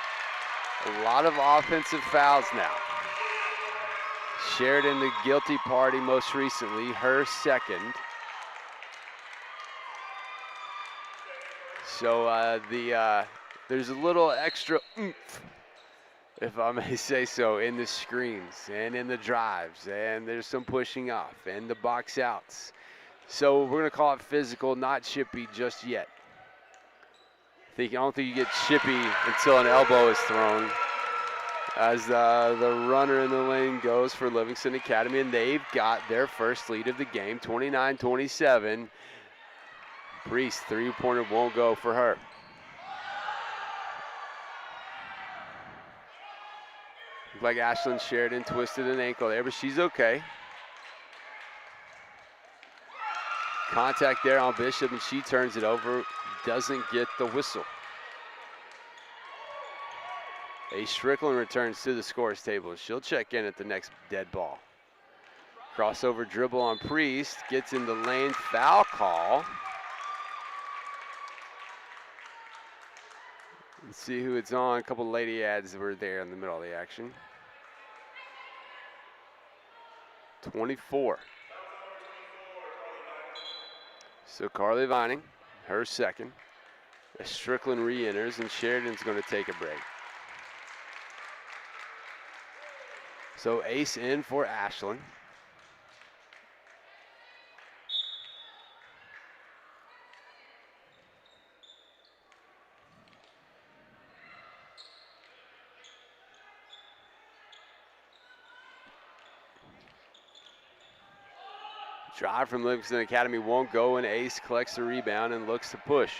A lot of offensive fouls now. Sheridan, the guilty party most recently, her second. So there's a little extra oomph, if I may say so, in the screens and in the drives, and there's some pushing off and the box outs. So we're going to call it physical, not chippy just yet. I don't think you get chippy until an elbow is thrown. As the runner in the lane goes for Livingston Academy, and they've got their first lead of the game, 29-27. Priest, 3-pointer won't go for her. Looks like Ashlyn Sheridan twisted an ankle there, but she's okay. Contact there on Bishop, and she turns it over, doesn't get the whistle. A Strickland returns to the scorer's table. She'll check in at the next dead ball. Crossover dribble on Priest, gets in the lane, foul call. Let's see who it's on. A couple Lady Ads were there in the middle of the action. 24. So Carly Vining, her second. As Strickland re-enters, and Sheridan's going to take a break. So ace in for Ashlyn. Drive from Livingston Academy won't go, and Ace collects the rebound and looks to push.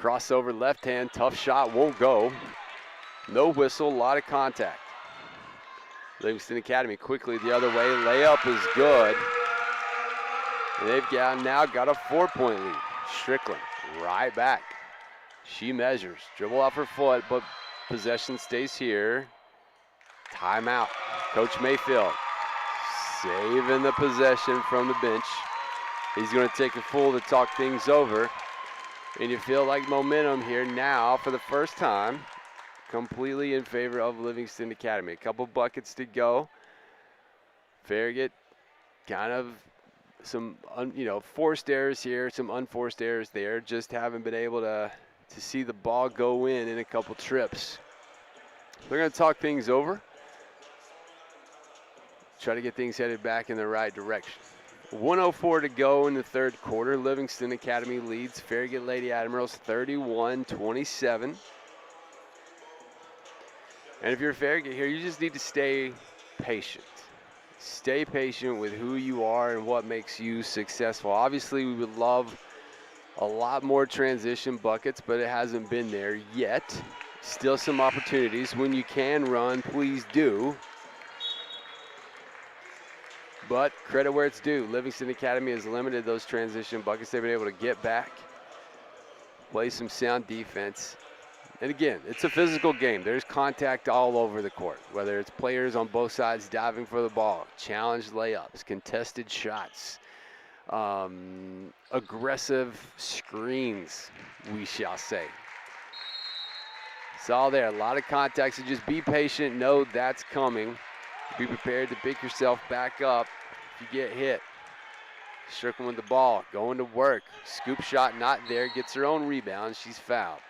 Crossover left hand, tough shot, won't go. No whistle, a lot of contact. Livingston Academy quickly the other way, layup is good. And they've now got a 4-point lead. Strickland right back. She measures, dribble off her foot, but possession stays here. Timeout. Coach Mayfield saving the possession from the bench. He's going to take a full to talk things over. And you feel like momentum here now for the first time completely in favor of Livingston Academy. A couple buckets to go. Farragut kind of some forced errors here, some unforced errors there. Just haven't been able to see the ball go in a couple trips. They're going to talk things over. Try to get things headed back in the right direction. 1:04 to go in the third quarter. Livingston Academy leads Farragut Lady Admirals 31-27. And if you're Farragut here, you just need to stay patient. Stay patient with who you are and what makes you successful. Obviously, we would love a lot more transition buckets, but it hasn't been there yet. Still some opportunities. When you can run, please do. But credit where it's due. Livingston Academy has limited those transition buckets. They've been able to get back, play some sound defense. And again, it's a physical game. There's contact all over the court, whether it's players on both sides diving for the ball, challenged layups, contested shots, aggressive screens, we shall say. It's all there. A lot of contact, so just be patient. Know that's coming. Be prepared to pick yourself back up if you get hit. Strickland with the ball, going to work. Scoop shot not there, gets her own rebound. She's fouled.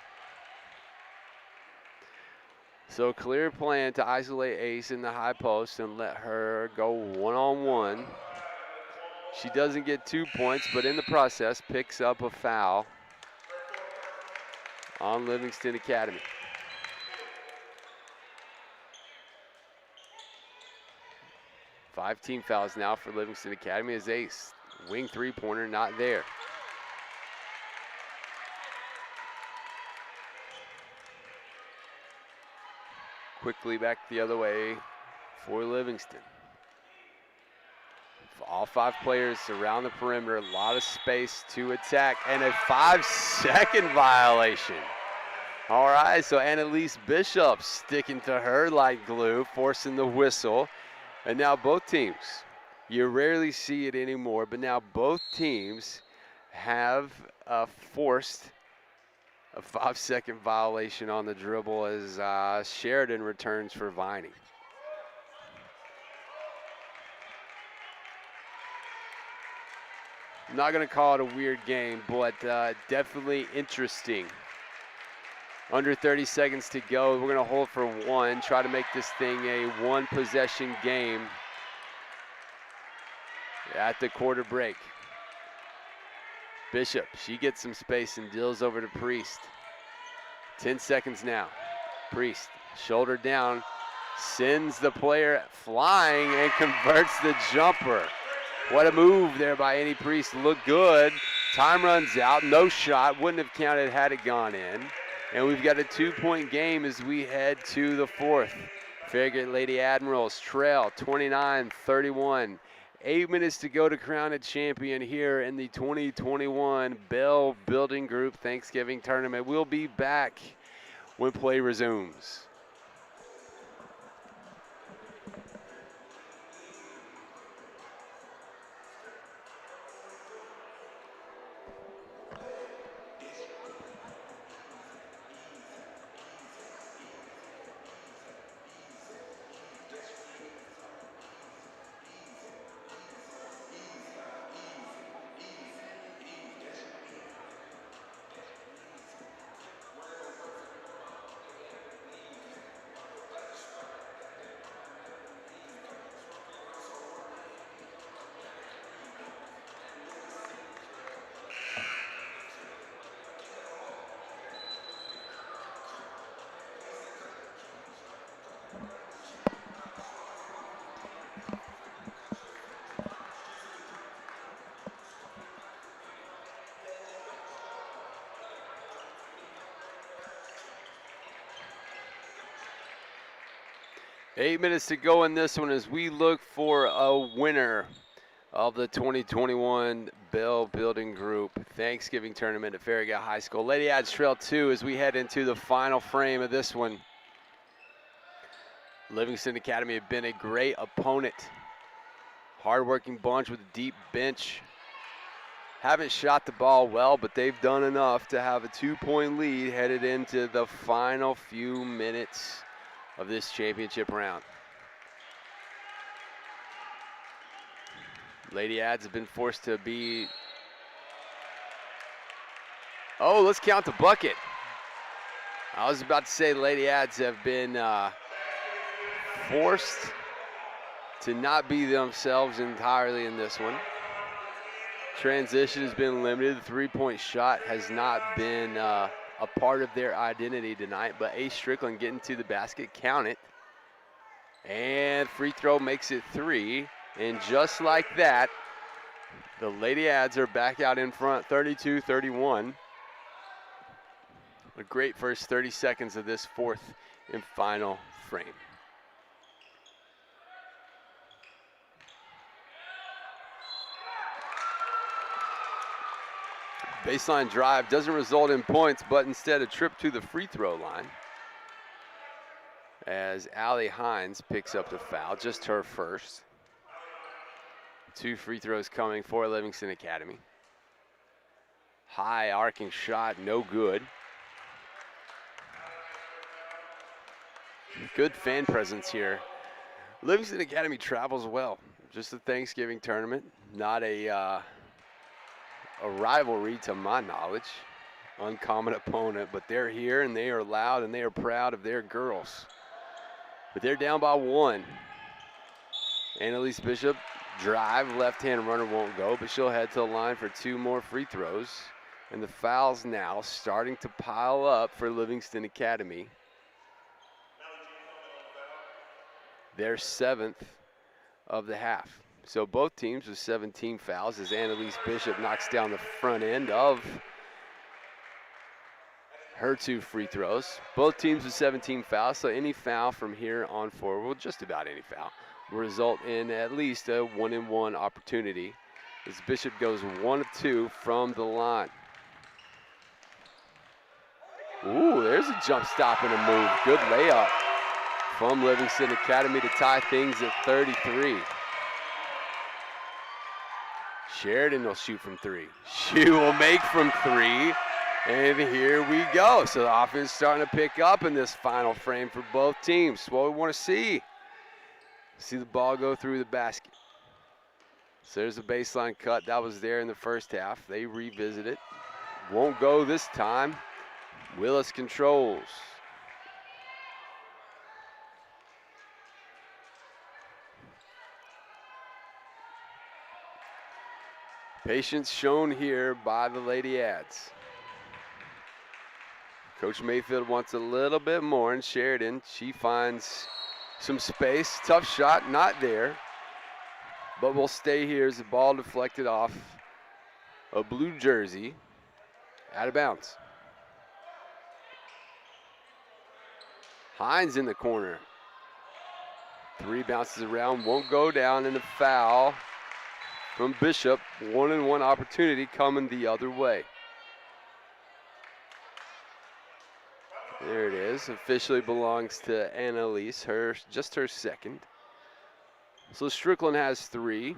So clear plan to isolate Ace in the high post and let her go one-on-one. She doesn't get 2 points, but in the process picks up a foul on Livingston Academy. Five team fouls now for Livingston Academy as Ace. Wing three-pointer not there. Quickly back the other way for Livingston. All five players around the perimeter, a lot of space to attack, and a 5-second violation. All right, so Annalise Bishop sticking to her like glue, forcing the whistle. And now both teams, you rarely see it anymore, but now both teams have forced a 5-second violation on the dribble as Sheridan returns for Viney. I'm not going to call it a weird game, but definitely interesting. Under 30 seconds to go. We're going to hold for one, try to make this thing a one-possession game at the quarter break. Bishop, she gets some space and deals over to Priest. 10 seconds now. Priest, shoulder down, sends the player flying and converts the jumper. What a move there by Annie Priest. Looked good. Time runs out. No shot. Wouldn't have counted had it gone in. And we've got a 2-point game as we head to the fourth. Farragut Lady Admirals trail 29-31. 8 minutes to go to crown a champion here in the 2021 Bell Building Group Thanksgiving Tournament. We'll be back when play resumes. Eight minutes to go in this one as we look for a winner of the 2021 Bell Building Group Thanksgiving Tournament at Farragut High School. Lady Ads trail 2 as we head into the final frame of this one. Livingston Academy have been a great opponent. Hard-working bunch with a deep bench. Haven't shot the ball well, but they've done enough to have a 2-point lead headed into the final few minutes of this championship round. Lady Ads have been forced to be... Oh, let's count the bucket. I was about to say Lady Ads have been forced to not be themselves entirely in this one. Transition has been limited. The three-point shot has not been a part of their identity tonight, but Ace Strickland getting to the basket, count it. And free throw makes it 3. And just like that, the Lady Ads are back out in front, 32-31. A great first 30 seconds of this fourth and final frame. Baseline drive doesn't result in points, but instead a trip to the free throw line as Allie Hines picks up the foul, just her first. 2 free throws coming for Livingston Academy. High arcing shot, no good. Good fan presence here. Livingston Academy travels well. Just a Thanksgiving tournament, not a rivalry to my knowledge. Uncommon opponent, but they're here and they are loud and they are proud of their girls. But they're down by 1. Annalise Bishop, drive, left-hand runner won't go, but she'll head to the line for 2 more free throws. And the fouls now starting to pile up for Livingston Academy. Their 7th of the half. So both teams with 17 fouls as Annalise Bishop knocks down the front end of her 2 free throws. Both teams with 17 fouls, so any foul from here on forward, well, just about any foul, will result in at least a 1-and-1 opportunity as Bishop goes 1 of 2 from the line. Ooh, there's a jump stop and a move. Good layup from Livingston Academy to tie things at 33. Sheridan will shoot from 3. She will make from 3. And here we go. So the offense starting to pick up in this final frame for both teams. What we want to see. See the ball go through the basket. So there's a baseline cut that was there in the first half. They revisit it. Won't go this time. Willis controls. Patience shown here by the Lady Ads. Coach Mayfield wants a little bit more, and Sheridan, she finds some space. Tough shot, not there. But we'll stay here as the ball deflected off a blue jersey, out of bounds. Hines in the corner. 3 bounces around, won't go down, and a foul from Bishop. 1-and-1 opportunity coming the other way. There it is. Officially belongs to Annalise, just her 2nd. So Strickland has 3.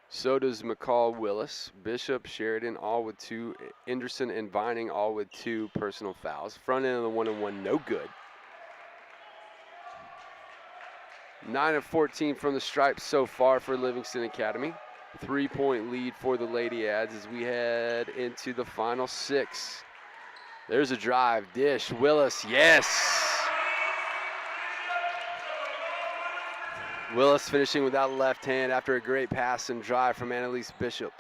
So does McCall Willis. Bishop, Sheridan, all with 2. Anderson and Vining, all with 2 personal fouls. Front end of the 1-and-1, no good. 9 of 14 from the stripe so far for Livingston Academy. 3-point lead for the Lady Ads as we head into the final 6. There's a drive, dish, Willis, yes! Willis finishing with that left hand after a great pass and drive from Annalise Bishop.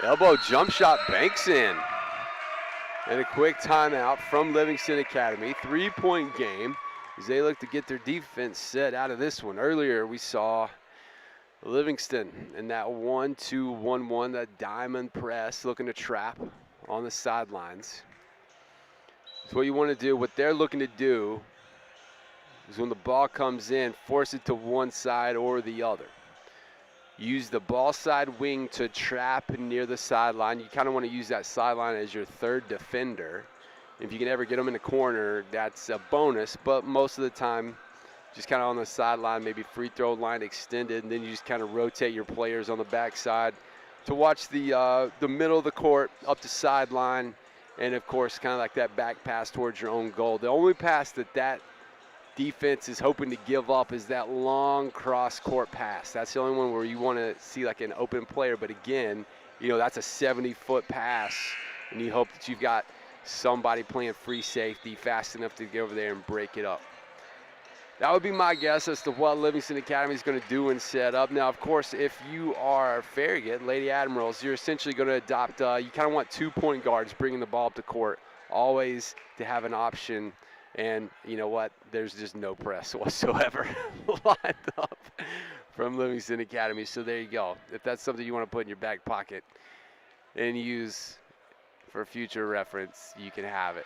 Elbow jump shot, banks in. And a quick timeout from Livingston Academy. 3-point game as they look to get their defense set out of this one. Earlier we saw Livingston in that 1-2-1-1, that diamond press, looking to trap on the sidelines. So what you want to do, what they're looking to do, is when the ball comes in, force it to one side or the other. Use the ball side wing to trap near the sideline. You kind of want to use that sideline as your 3rd defender. If you can ever get them in the corner, that's a bonus, but most of the time, just kind of on the sideline, maybe free throw line extended, and then you just kind of rotate your players on the backside to watch the middle of the court up to sideline, and of course, kind of like that back pass towards your own goal. The only pass that defense is hoping to give up is that long cross-court pass. That's the only one where you want to see like an open player, but again, you know, that's a 70-foot pass, and you hope that you've got somebody playing free safety fast enough to get over there and break it up. That would be my guess as to what Livingston Academy is going to do and set up. Now, of course, if you are Farragut, Lady Admirals, you're essentially going to adopt, you kind of want 2-point guards bringing the ball up to court, always to have an option. And you know what? There's just no press whatsoever lined up from Livingston Academy. So there you go. If that's something you want to put in your back pocket and use for future reference, you can have it.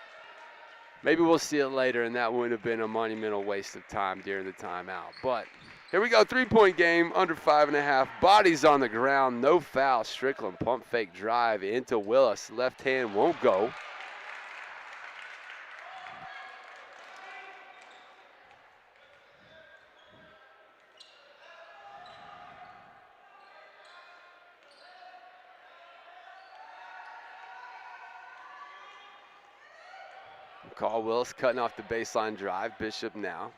Maybe we'll see it later, and that wouldn't have been a monumental waste of time during the timeout. But here we go, 3-point game, under 5.5. Bodies on the ground, no foul. Strickland pump fake drive into Willis. Left hand won't go. Carl Willis cutting off the baseline drive. Bishop now.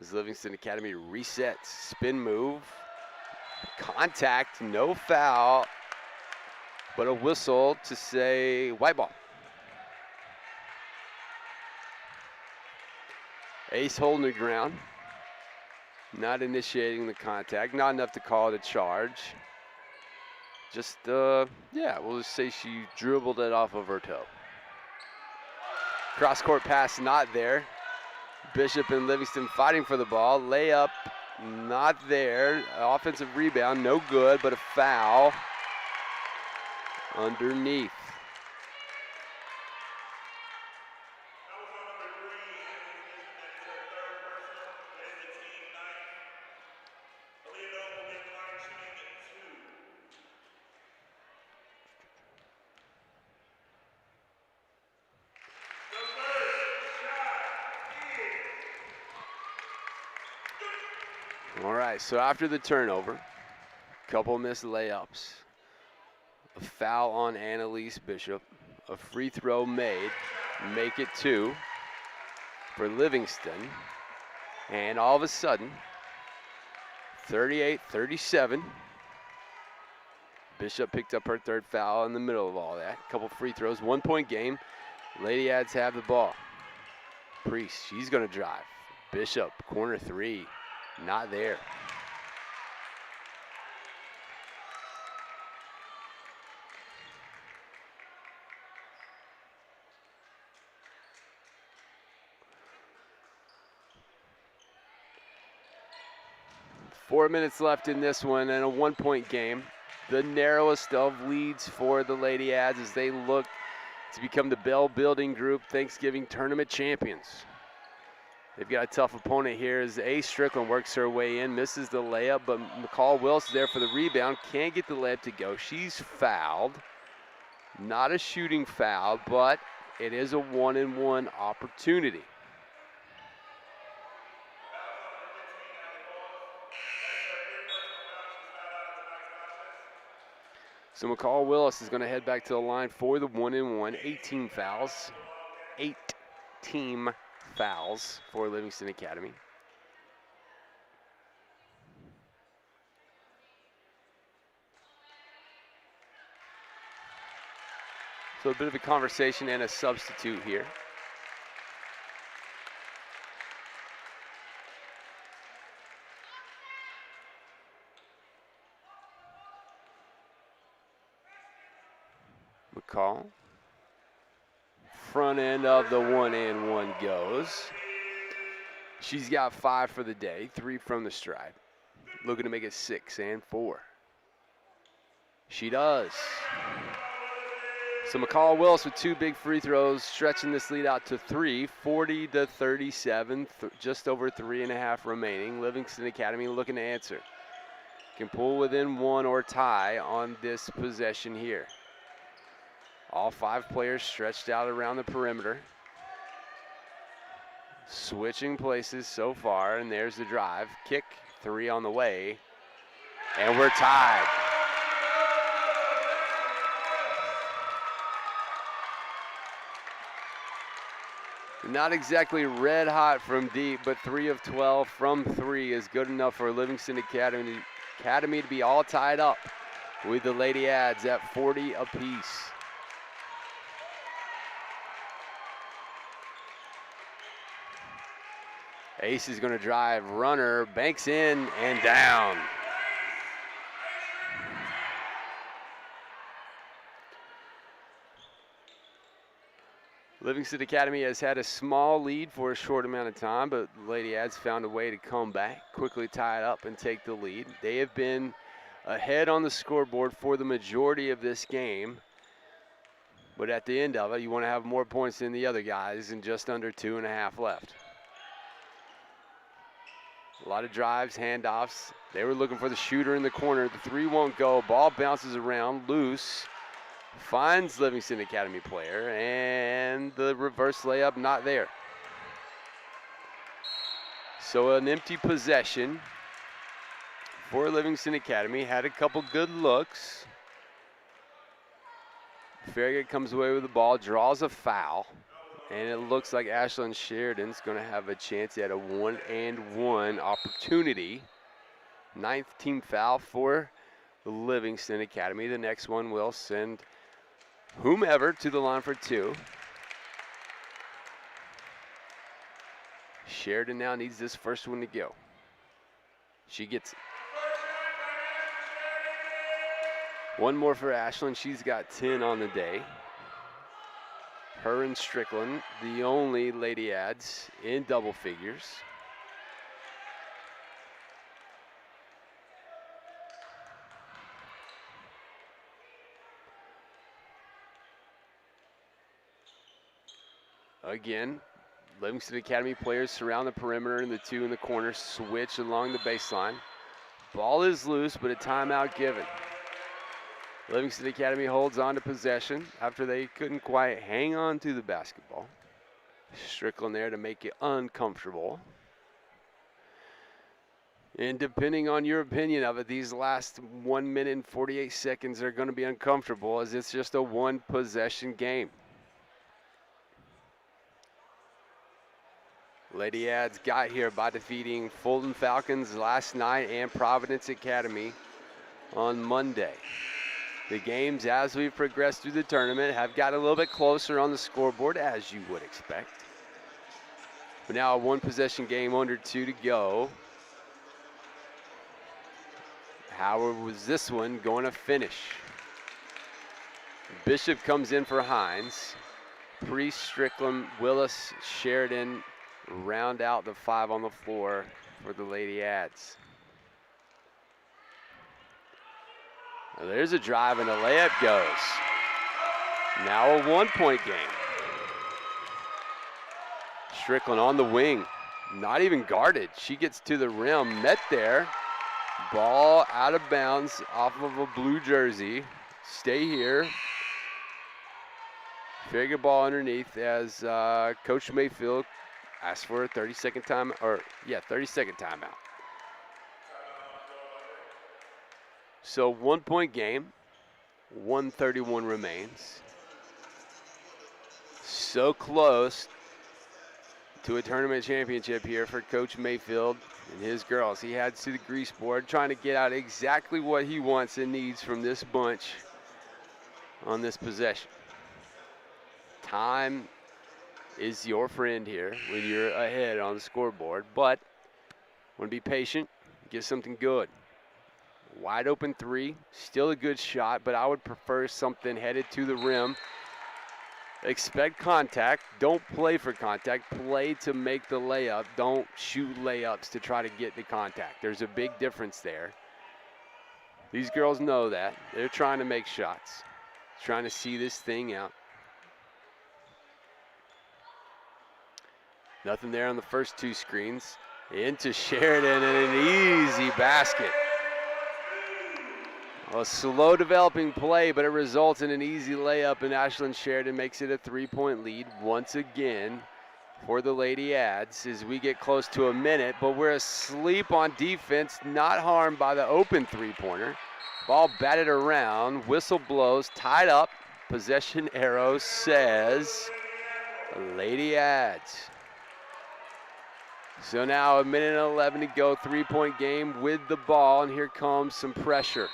As Livingston Academy resets. Spin move. Contact, no foul. But a whistle to say white ball. Ace holding the ground. Not initiating the contact. Not enough to call it a charge. Just, yeah, we'll just say she dribbled it off of her toe. Cross-court pass not there. Bishop and Livingston fighting for the ball. Layup not there. Offensive rebound, no good, but a foul underneath. All right, so after the turnover, couple missed layups, a foul on Annalise Bishop, a free throw made, make it 2 for Livingston, and all of a sudden, 38-37. Bishop picked up her 3rd foul in the middle of all that. Couple free throws, 1-point game. Lady Ads have the ball. Priest, she's gonna drive. Bishop, corner 3. Not there. Four minutes left in this one and a 1-point game. The narrowest of leads for the Lady Ads as they look to become the Bell Building Group Thanksgiving Tournament champions. They've got a tough opponent here as Ace Strickland works her way in, misses the layup, but McCall Wilson there for the rebound. Can't get the layup to go. She's fouled. Not a shooting foul, but it is a 1-and-1 opportunity. So McCall Willis is going to head back to the line for the 1-and-1. 18 fouls. 8 team fouls for Livingston Academy. So a bit of a conversation and a substitute here. McCall. Front end of the 1-and-1 goes. She's got 5 for the day, 3 from the stride. Looking to make it 6 and 4. She does. So McCall Willis with 2 big free throws, stretching this lead out to 3, 40-37, just over 3.5 remaining. Livingston Academy looking to answer. Can pull within 1 or tie on this possession here. All 5 players stretched out around the perimeter. Switching places so far, and there's the drive. Kick, 3 on the way, and we're tied. Not exactly red hot from deep, but 3 of 12 from 3 is good enough for Livingston Academy to be all tied up with the Lady Ads at 40 apiece. Ace is going to drive, runner, banks in and down. Livingston Academy has had a small lead for a short amount of time, but Lady Ads found a way to come back, quickly tie it up and take the lead. They have been ahead on the scoreboard for the majority of this game, but at the end of it, you want to have more points than the other guys and just under 2.5 left. A lot of drives, handoffs. They were looking for the shooter in the corner. The three won't go. Ball bounces around, loose. Finds Livingston Academy player, and the reverse layup not there. So an empty possession for Livingston Academy. Had a couple good looks. Farragut comes away with the ball, draws a foul, and it looks like Ashlyn Sheridan's going to have a chance at a 1-and-1 opportunity. 9th team foul for Livingston Academy. The next one will send whomever to the line for 2. Sheridan now needs this first one to go. She gets it. One more for Ashlyn. She's got 10 on the day. Her and Strickland, the only Lady Ads in double figures. Again, Livingston Academy players surround the perimeter, and the 2 in the corner switch along the baseline. Ball is loose, but a timeout given. Livingston Academy holds on to possession after they couldn't quite hang on to the basketball. Strickland there to make it uncomfortable. And depending on your opinion of it, these last 1 minute and 48 seconds are going to be uncomfortable, as it's just a one-possession game. Lady Ads got here by defeating Fulton Falcons last night and Providence Academy on Monday. The games, as we've progressed through the tournament, have got a little bit closer on the scoreboard, as you would expect. But now a one-possession game, under 2 to go. How was this one going to finish? Bishop comes in for Hines. Priest, Strickland, Willis, Sheridan round out the 5 on the floor for the Lady Ads. Now there's a drive and a layup goes. Now a 1-point game. Strickland on the wing, not even guarded. She gets to the rim, met there. Ball out of bounds off of a blue jersey. Stay here. Figure ball underneath as Coach Mayfield asked for a 30-second time, 30-second timeout. So 1-point game, 1:31 remains. So close to a tournament championship here for Coach Mayfield and his girls. He heads to the grease board, trying to get out exactly what he wants and needs from this bunch on this possession. Time is your friend here when you're ahead on the scoreboard, but want to be patient, get something good. Wide open 3, still a good shot, but I would prefer something headed to the rim. Expect contact, don't play for contact, play to make the layup. Don't shoot layups to try to get the contact. There's a big difference there. These girls know that. They're trying to make shots, trying to see this thing out. Nothing there on the first 2 screens. Into Sheridan and an easy basket. A slow developing play, but it results in an easy layup, and Ashlyn Sheridan makes it a 3-point lead once again for the Lady Ads as we get close to a minute, but we're asleep on defense, not harmed by the open 3-pointer. Ball batted around, whistle blows, tied up. Possession arrow says Lady Ads. So now a minute and 11 to go, 3-point game with the ball, and here comes some pressure.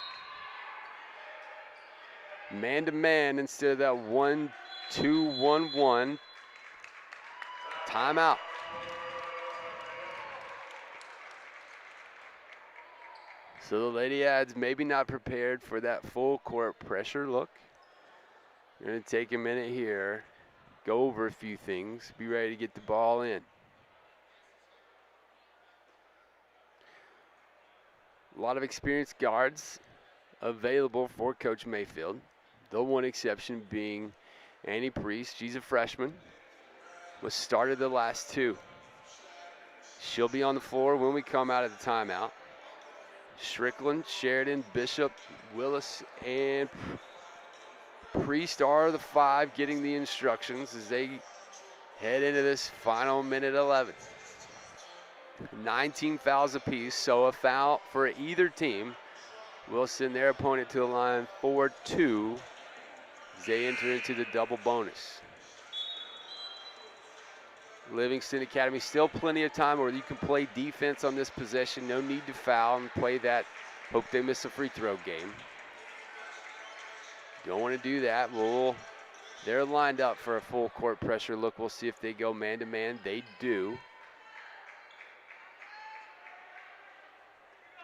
Man-to-man instead of that 1-2-1-1. Timeout. So the Lady Ads maybe not prepared for that full court pressure look. We're going to take a minute here, go over a few things, be ready to get the ball in. A lot of experienced guards available for Coach Mayfield. The one exception being Annie Priest. She's a freshman. Was started the last two. She'll be on the floor when we come out of the timeout. Strickland, Sheridan, Bishop, Willis, and Priest are the five getting the instructions as they head into this final minute 11. 19 fouls apiece, so a foul for either team will send their opponent to the line for 2 as they enter into the double bonus. Livingston Academy, still plenty of time where you can play defense on this possession. No need to foul and play that hope they miss a free throw game. Don't want to do that. They're lined up for a full court pressure look. We'll see if they go man-to-man. They do.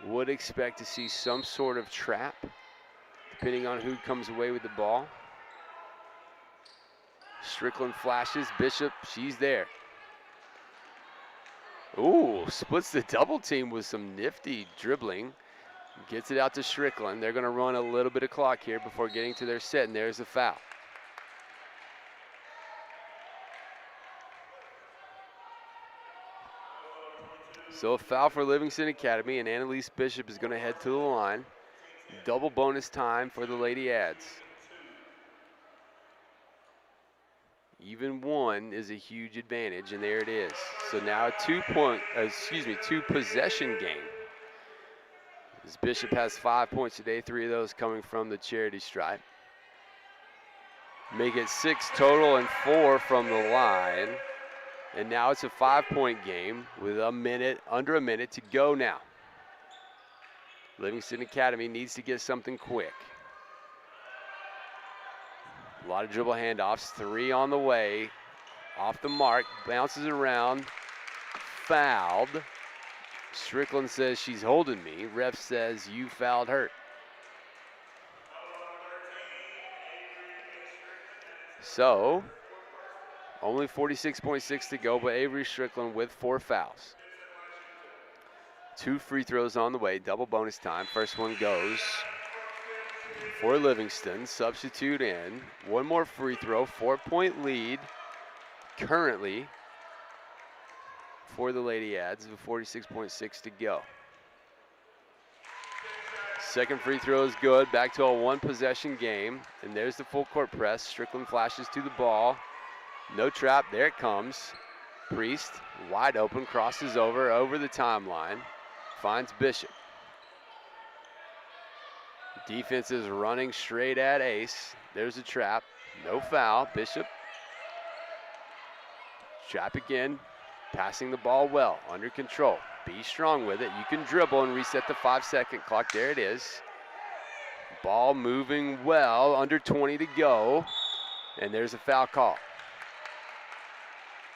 Would expect to see some sort of trap, depending on who comes away with the ball. Strickland flashes. Bishop, she's there. Ooh, splits the double team with some nifty dribbling. Gets it out to Strickland. They're going to run a little bit of clock here before getting to their set, and there's the foul. So a foul for Livingston Academy, and Annalise Bishop is going to head to the line. Double bonus time for the Lady Ads. Even one is a huge advantage, and there it is. So now a two possession game. As Bishop has 5 points today, 3 of those coming from the charity stripe. Make it 6 total and 4 from the line. And now it's a 5-point game with under a minute to go now. Livingston Academy needs to get something quick. A lot of dribble handoffs, 3 on the way. Off the mark, bounces around, fouled. Strickland says she's holding me. Ref says you fouled her. So, only 46.6 to go, but Avery Strickland with 4 fouls. 2 free throws on the way, double bonus time. First one goes for Livingston. Substitute in. One more free throw, 4-point lead currently for the Lady Ads with 46.6 to go. Second free throw is good. Back to a 1-possession game. And there's the full court press. Strickland flashes to the ball. No trap. There it comes. Priest wide open. Crosses over the timeline. Finds Bishop. Defense is running straight at Ace. There's a trap. No foul. Bishop. Trap again. Passing the ball well. Under control. Be strong with it. You can dribble and reset the 5-second clock. There it is. Ball moving well. Under 20 to go. And there's a foul call.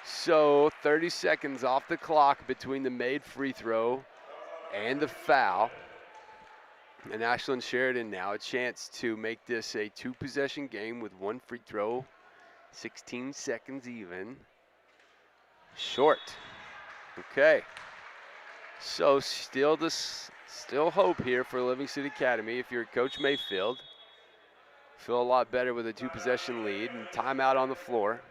So 30 seconds off the clock between the made free throw and the foul. And Ashlyn Sheridan now a chance to make this a 2-possession game with 1 free throw. 16 seconds even. Short. Okay. So still hope here for Livingston Academy. If you're Coach Mayfield, feel a lot better with a 2-possession lead and timeout on the floor.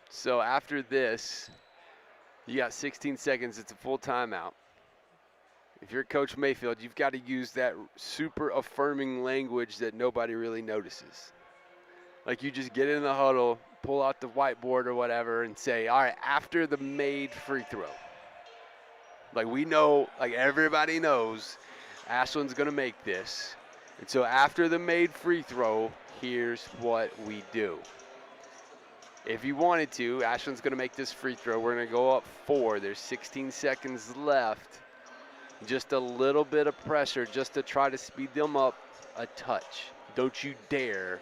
So after this, you got 16 seconds. It's a full timeout. If you're Coach Mayfield, you've got to use that super affirming language that nobody really notices. Like you just get in the huddle, pull out the whiteboard or whatever and say, all right, after the made free throw. Like we know, like everybody knows, Ashlyn's going to make this. And so after the made free throw, here's what we do. If you wanted to, Ashlyn's going to make this free throw. We're going to go up 4. There's 16 seconds left. Just a little bit of pressure just to try to speed them up a touch. Don't you dare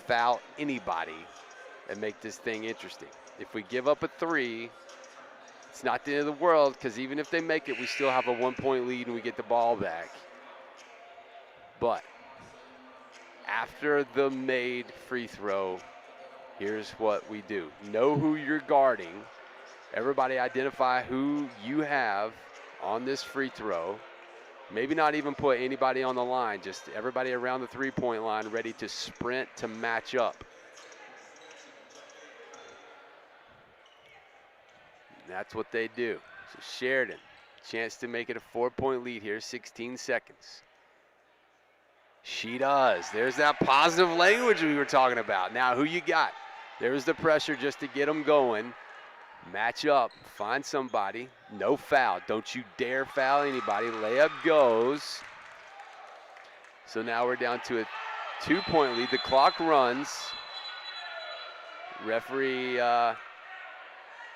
foul anybody and make this thing interesting. If we give up a 3, It's not the end of the world, because even if they make it, we still have a 1-point lead and we get the ball back. But after the made free throw, here's what we do. Know who you're guarding. Everybody identify who you have on this free throw. Maybe not even put anybody on the line, just everybody around the three-point line ready to sprint to match up. That's what they do. So Sheridan, chance to make it a 4-point lead here, 16 seconds. She does. There's that positive language we were talking about. Now, who you got? There's the pressure just to get them going. Match up, find somebody. No foul. Don't you dare foul anybody. Layup goes. So now we're down to a 2-point lead. The clock runs. Referee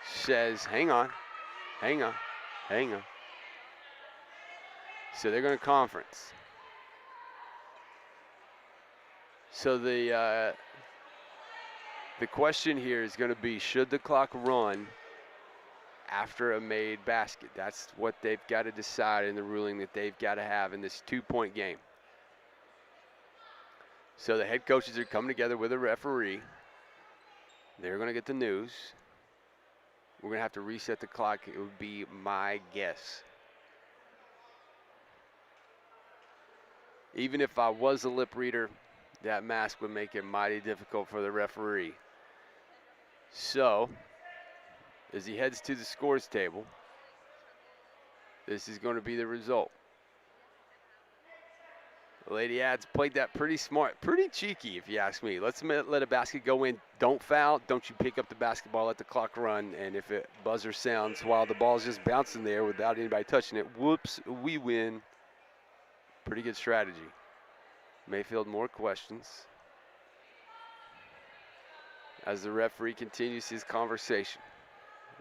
says, hang on. So they're going to conference. So the question here is going to be, should the clock run after a made basket? That's what they've got to decide in the ruling that they've got to have in this 2-point game. So the head coaches are coming together with a referee. They're going to get the news. We're going to have to reset the clock. It would be my guess. Even if I was a lip reader, that mask would make it mighty difficult for the referee. So, as he heads to the scores table, this is going to be the result. The Lady Ads played that pretty smart, pretty cheeky if you ask me. Let's let a basket go in. Don't foul. Don't you pick up the basketball. Let the clock run. And if it buzzer sounds while the ball's just bouncing there without anybody touching it, whoops, we win. Pretty good strategy. Mayfield, more questions as the referee continues his conversation.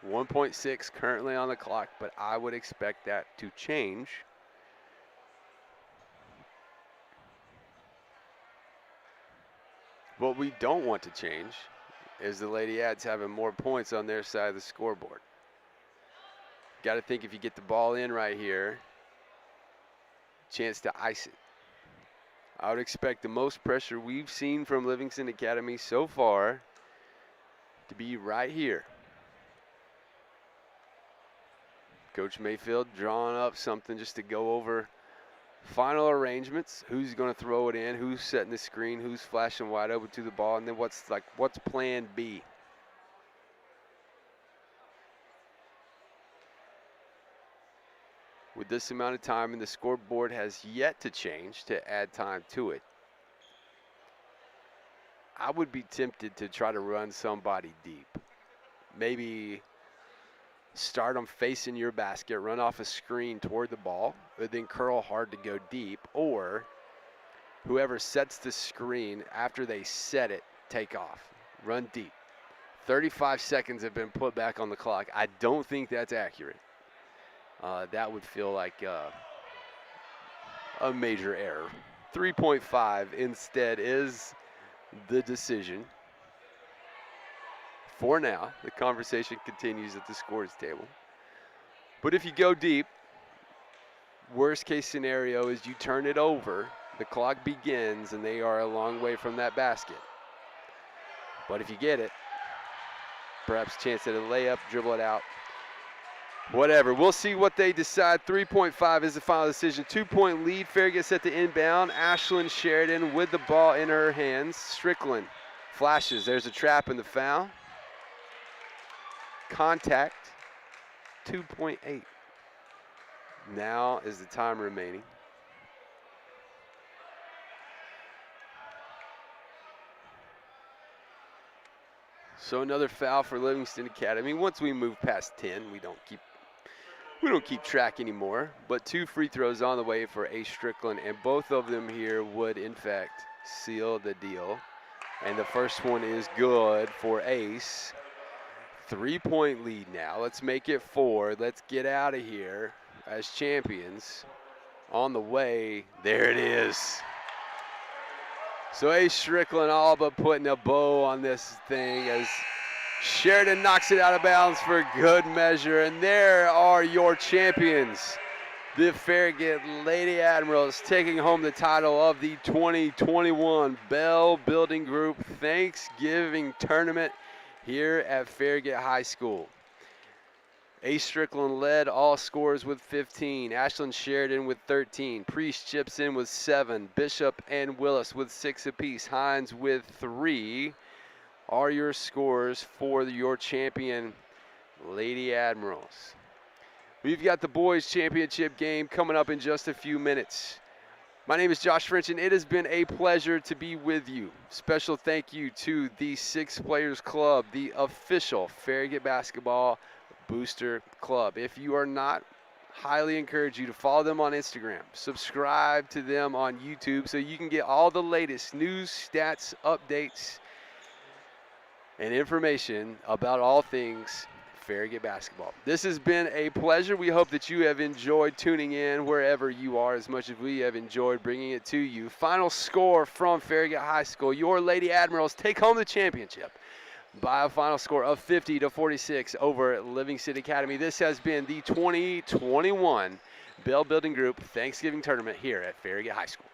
1.6 currently on the clock, but I would expect that to change. What we don't want to change is the Lady Ads having more points on their side of the scoreboard. Got to think if you get the ball in right here, chance to ice it. I would expect the most pressure we've seen from Livingston Academy so far to be right here. Coach Mayfield drawing up something just to go over final arrangements. Who's going to throw it in? Who's setting the screen? Who's flashing wide open to the ball? And then what's plan B? With this amount of time, and the scoreboard has yet to change to add time to it, I would be tempted to try to run somebody deep. Maybe start them facing your basket, run off a screen toward the ball, but then curl hard to go deep, or whoever sets the screen after they set it, take off, run deep. 35 seconds have been put back on the clock. I don't think that's accurate. That would feel like a major error. 3.5 instead is the decision. For now, the conversation continues at the scores table. But if you go deep, worst case scenario is you turn it over, the clock begins, and they are a long way from that basket. But if you get it, perhaps chance at a layup, dribble it out, whatever. We'll see what they decide. 3.5 is the final decision. 2-point lead. Farragut set to inbound. Ashlyn Sheridan with the ball in her hands. Strickland flashes. There's a trap in the foul. Contact. 2.8. Now is the time remaining. So another foul for Livingston Academy. Once we move past 10, we don't keep track anymore. But 2 free throws on the way for Ace Strickland, and both of them here would in fact seal the deal. And the first one is good for Ace. 3-point lead now. Let's make it 4. Let's get out of here as champions. On the way, there it is. So Ace Strickland all but putting a bow on this thing as Sheridan knocks it out of bounds for good measure. And there are your champions. The Farragut Lady Admirals taking home the title of the 2021 Bell Building Group Thanksgiving Tournament here at Farragut High School. Ace Strickland led all scorers with 15. Ashlyn Sheridan with 13. Priest chips in with 7. Bishop and Willis with 6 apiece. Hines with 3 are your scores for your champion Lady Admirals. We've got the boys championship game coming up in just a few minutes. My name is Josh French, and it has been a pleasure to be with you. Special thank you to the Six Players Club, the official Farragut Basketball Booster Club. If you are not, highly encourage you to follow them on Instagram. Subscribe to them on YouTube so you can get all the latest news, stats, updates, and information about all things Farragut basketball. This has been a pleasure. We hope that you have enjoyed tuning in wherever you are as much as we have enjoyed bringing it to you. Final score from Farragut High School. Your Lady Admirals take home the championship by a final score of 50-46 over Livingston Academy. This has been the 2021 Bell Building Group Thanksgiving Tournament here at Farragut High School.